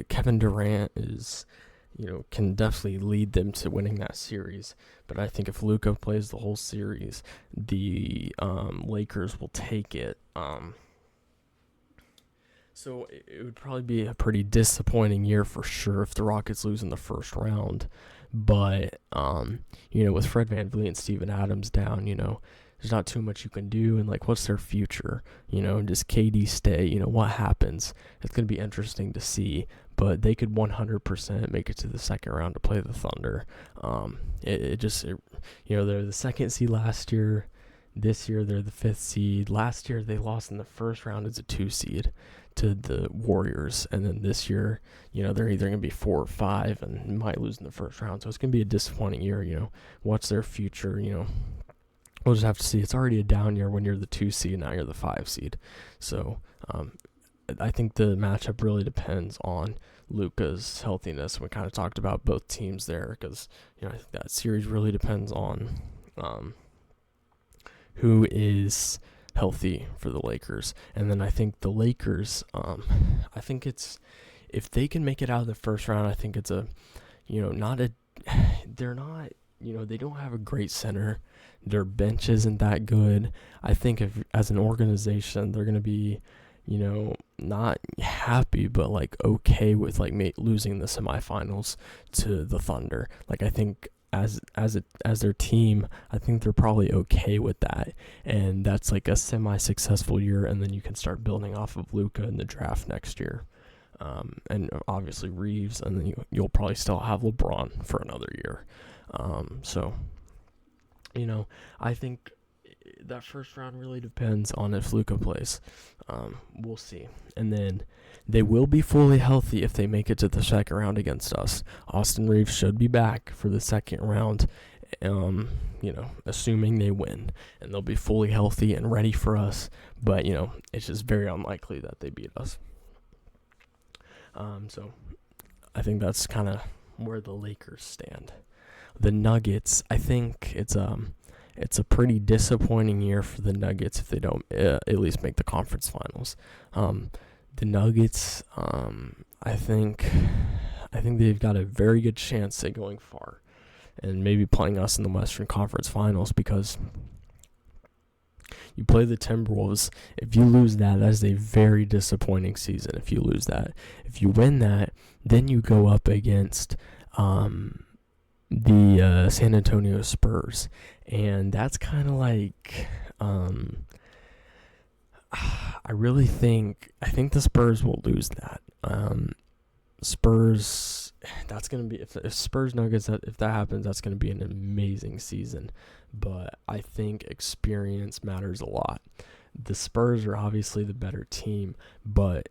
Speaker 1: Kevin Durant is, can definitely lead them to winning that series. But I think if Luka plays the whole series, the Lakers will take it. So it would probably be a pretty disappointing year for sure if the Rockets lose in the first round. But, with Fred VanVleet and Steven Adams down, there's not too much you can do. And, what's their future? Does KD stay? What happens? It's going to be interesting to see. But they could 100% make it to the second round to play the Thunder. They're the 2nd seed last year. This year, they're the 5th seed. Last year, they lost in the first round as a 2 seed to the Warriors. And then this year, they're either going to be 4 or 5 and might lose in the first round. So it's going to be a disappointing year. What's their future? We'll just have to see. It's already a down year when you're the 2 seed. Now you're the 5 seed. So I think the matchup really depends on Luka's healthiness. We kind of talked about both teams there because, I think that series really depends on who is healthy for the Lakers. And then I think the Lakers, I think it's, if they can make it out of the first round, I think it's they're not, they don't have a great center. Their bench isn't that good. I think if, as an organization, they're going to be, not happy, but like okay with like losing the semifinals to the Thunder. Like I think as their team, I think they're probably okay with that, and that's like a semi-successful year, and then you can start building off of Luka in the draft next year, and obviously Reeves, and then you'll probably still have LeBron for another year. So I think that first round really depends on if Luka plays. We'll see. And then they will be fully healthy if they make it to the second round against us. Austin Reeves should be back for the second round, assuming they win. And they'll be fully healthy and ready for us. But, it's just very unlikely that they beat us. So I think that's kind of where the Lakers stand. The Nuggets, I think it's a pretty disappointing year for the Nuggets if they don't at least make the conference finals. The Nuggets, I think they've got a very good chance at going far and maybe playing us in the Western Conference Finals, because you play the Timberwolves. If you lose that is a very disappointing season if you lose that. If you win that, then you go up against the San Antonio Spurs, and that's kind of like I think the Spurs will lose that. Spurs, that's gonna be if Spurs Nuggets, if that happens, that's gonna be an amazing season. But I think experience matters a lot. The Spurs are obviously the better team, but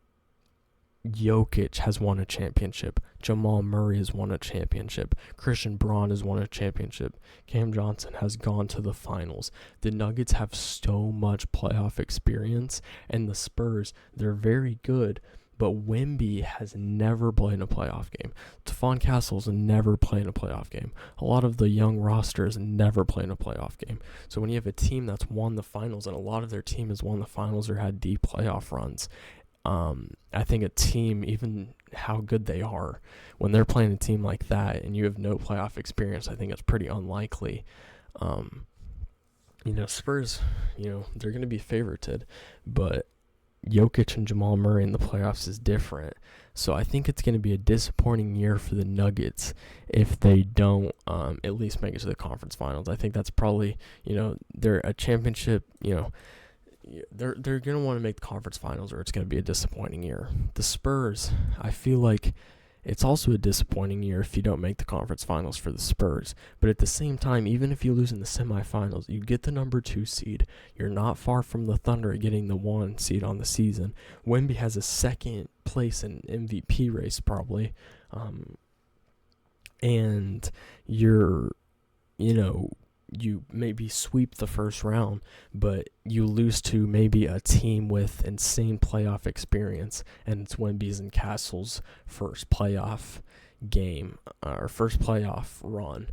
Speaker 1: Jokic has won a championship. Jamal Murray has won a championship. Christian Braun has won a championship. Cam Johnson has gone to the finals. The Nuggets have so much playoff experience, and the Spurs, they're very good, but Wemby has never played in a playoff game. Stephon Castle's never played in a playoff game. A lot of the young rosters never play in a playoff game. So when you have a team that's won the finals, and a lot of their team has won the finals or had deep playoff runs, I think a team, even how good they are, when they're playing a team like that and you have no playoff experience, I think it's pretty unlikely. Spurs, they're going to be favorited, but Jokic and Jamal Murray in the playoffs is different. So I think it's going to be a disappointing year for the Nuggets if they don't at least make it to the conference finals. I think that's probably, they're a championship, they're going to want to make the conference finals, or it's going to be a disappointing year. The Spurs, I feel like it's also a disappointing year if you don't make the conference finals for the Spurs. But at the same time, even if you lose in the semifinals, you get the number 2 seed. You're not far from the Thunder getting the 1 seed on the season. Wemby has a second place in MVP race probably. And you're, you maybe sweep the first round, but you lose to maybe a team with insane playoff experience, and it's Wemby's and Castle's first playoff game or first playoff run.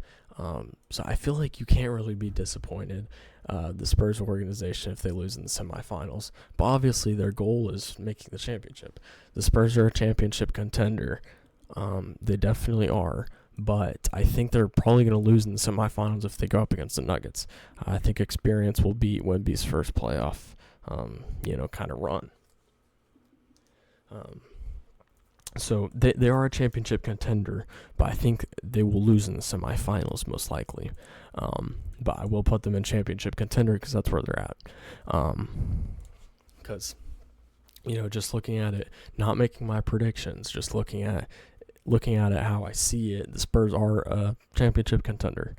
Speaker 1: So I feel like you can't really be disappointed, the Spurs organization, if they lose in the semifinals. But obviously their goal is making the championship. The Spurs are a championship contender. They definitely are. But I think they're probably going to lose in the semifinals if they go up against the Nuggets. I think experience will beat Wemby's first playoff, kind of run. So they are a championship contender, but I think they will lose in the semifinals most likely. But I will put them in championship contender because that's where they're at. Because, just looking at it, not making my predictions, just looking at it how I see it, the Spurs are a championship contender.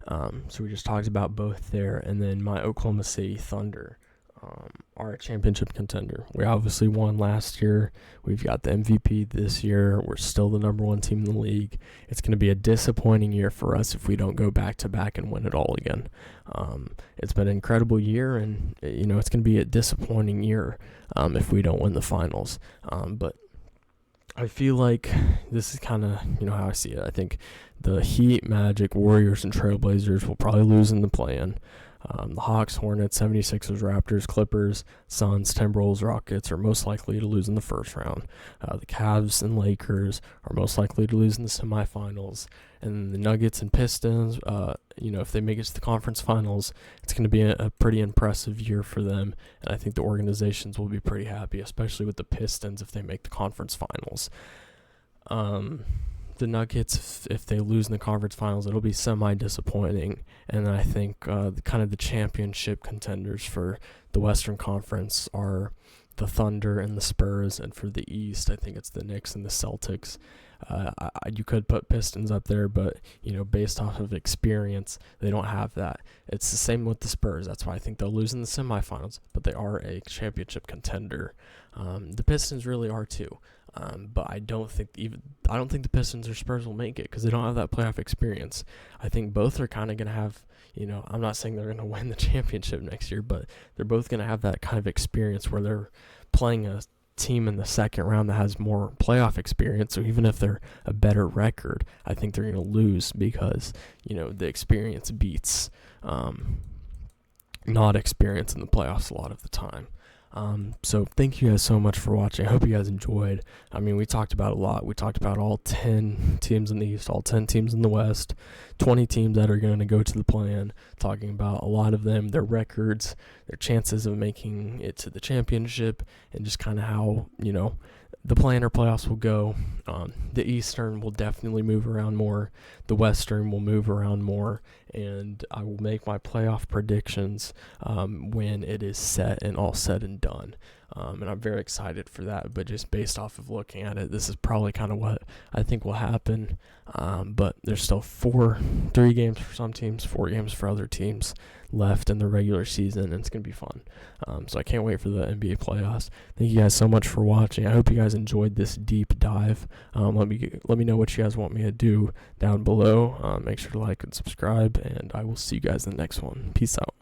Speaker 1: So we just talked about both there. And then my Oklahoma City Thunder are a championship contender. We obviously won last year. We've got the MVP this year. We're still the number 1 team in the league. It's going to be a disappointing year for us if we don't go back-to-back and win it all again. It's been an incredible year, and it's going to be a disappointing year if we don't win the finals. But I feel like this is kind of, how I see it. I think the Heat, Magic, Warriors, and Trailblazers will probably lose in the play-in. The Hawks, Hornets, 76ers, Raptors, Clippers, Suns, Timberwolves, Rockets are most likely to lose in the first round. The Cavs and Lakers are most likely to lose in the semifinals. And the Nuggets and Pistons, if they make it to the conference finals, it's going to be a pretty impressive year for them. And I think the organizations will be pretty happy, especially with the Pistons if they make the conference finals. The Nuggets, if they lose in the conference finals, it'll be semi-disappointing. And I think kind of the championship contenders for the Western Conference are the Thunder and the Spurs. And for the East, I think it's the Knicks and the Celtics. You could put Pistons up there, but, based off of experience, they don't have that. It's the same with the Spurs. That's why I think they'll lose in the semifinals, but they are a championship contender. The Pistons really are too. But I don't think the Pistons or Spurs will make it because they don't have that playoff experience. I think both are kind of going to have, I'm not saying they're going to win the championship next year, but they're both going to have that kind of experience where they're playing a team in the second round that has more playoff experience. So even if they're a better record, I think they're going to lose because, the experience beats not experience in the playoffs a lot of the time. So thank you guys so much for watching. I hope you guys enjoyed. We talked about a lot. We talked about all 10 teams in the East, all 10 teams in the West, 20 teams that are going to go to the play-in, talking about a lot of them, their records, their chances of making it to the championship, and just kind of how, the play-in or playoffs will go. The Eastern will definitely move around more. The Western will move around more. And I will make my playoff predictions when it is set and all said and done. And I'm very excited for that. But just based off of looking at it, this is probably kind of what I think will happen. But there's still 3 games for some teams, 4 games for other teams left in the regular season, and it's going to be fun. So I can't wait for the NBA playoffs. Thank you guys so much for watching. I hope you guys enjoyed this deep dive. Let me know what you guys want me to do down below. Make sure to like and subscribe, and I will see you guys in the next one. Peace out.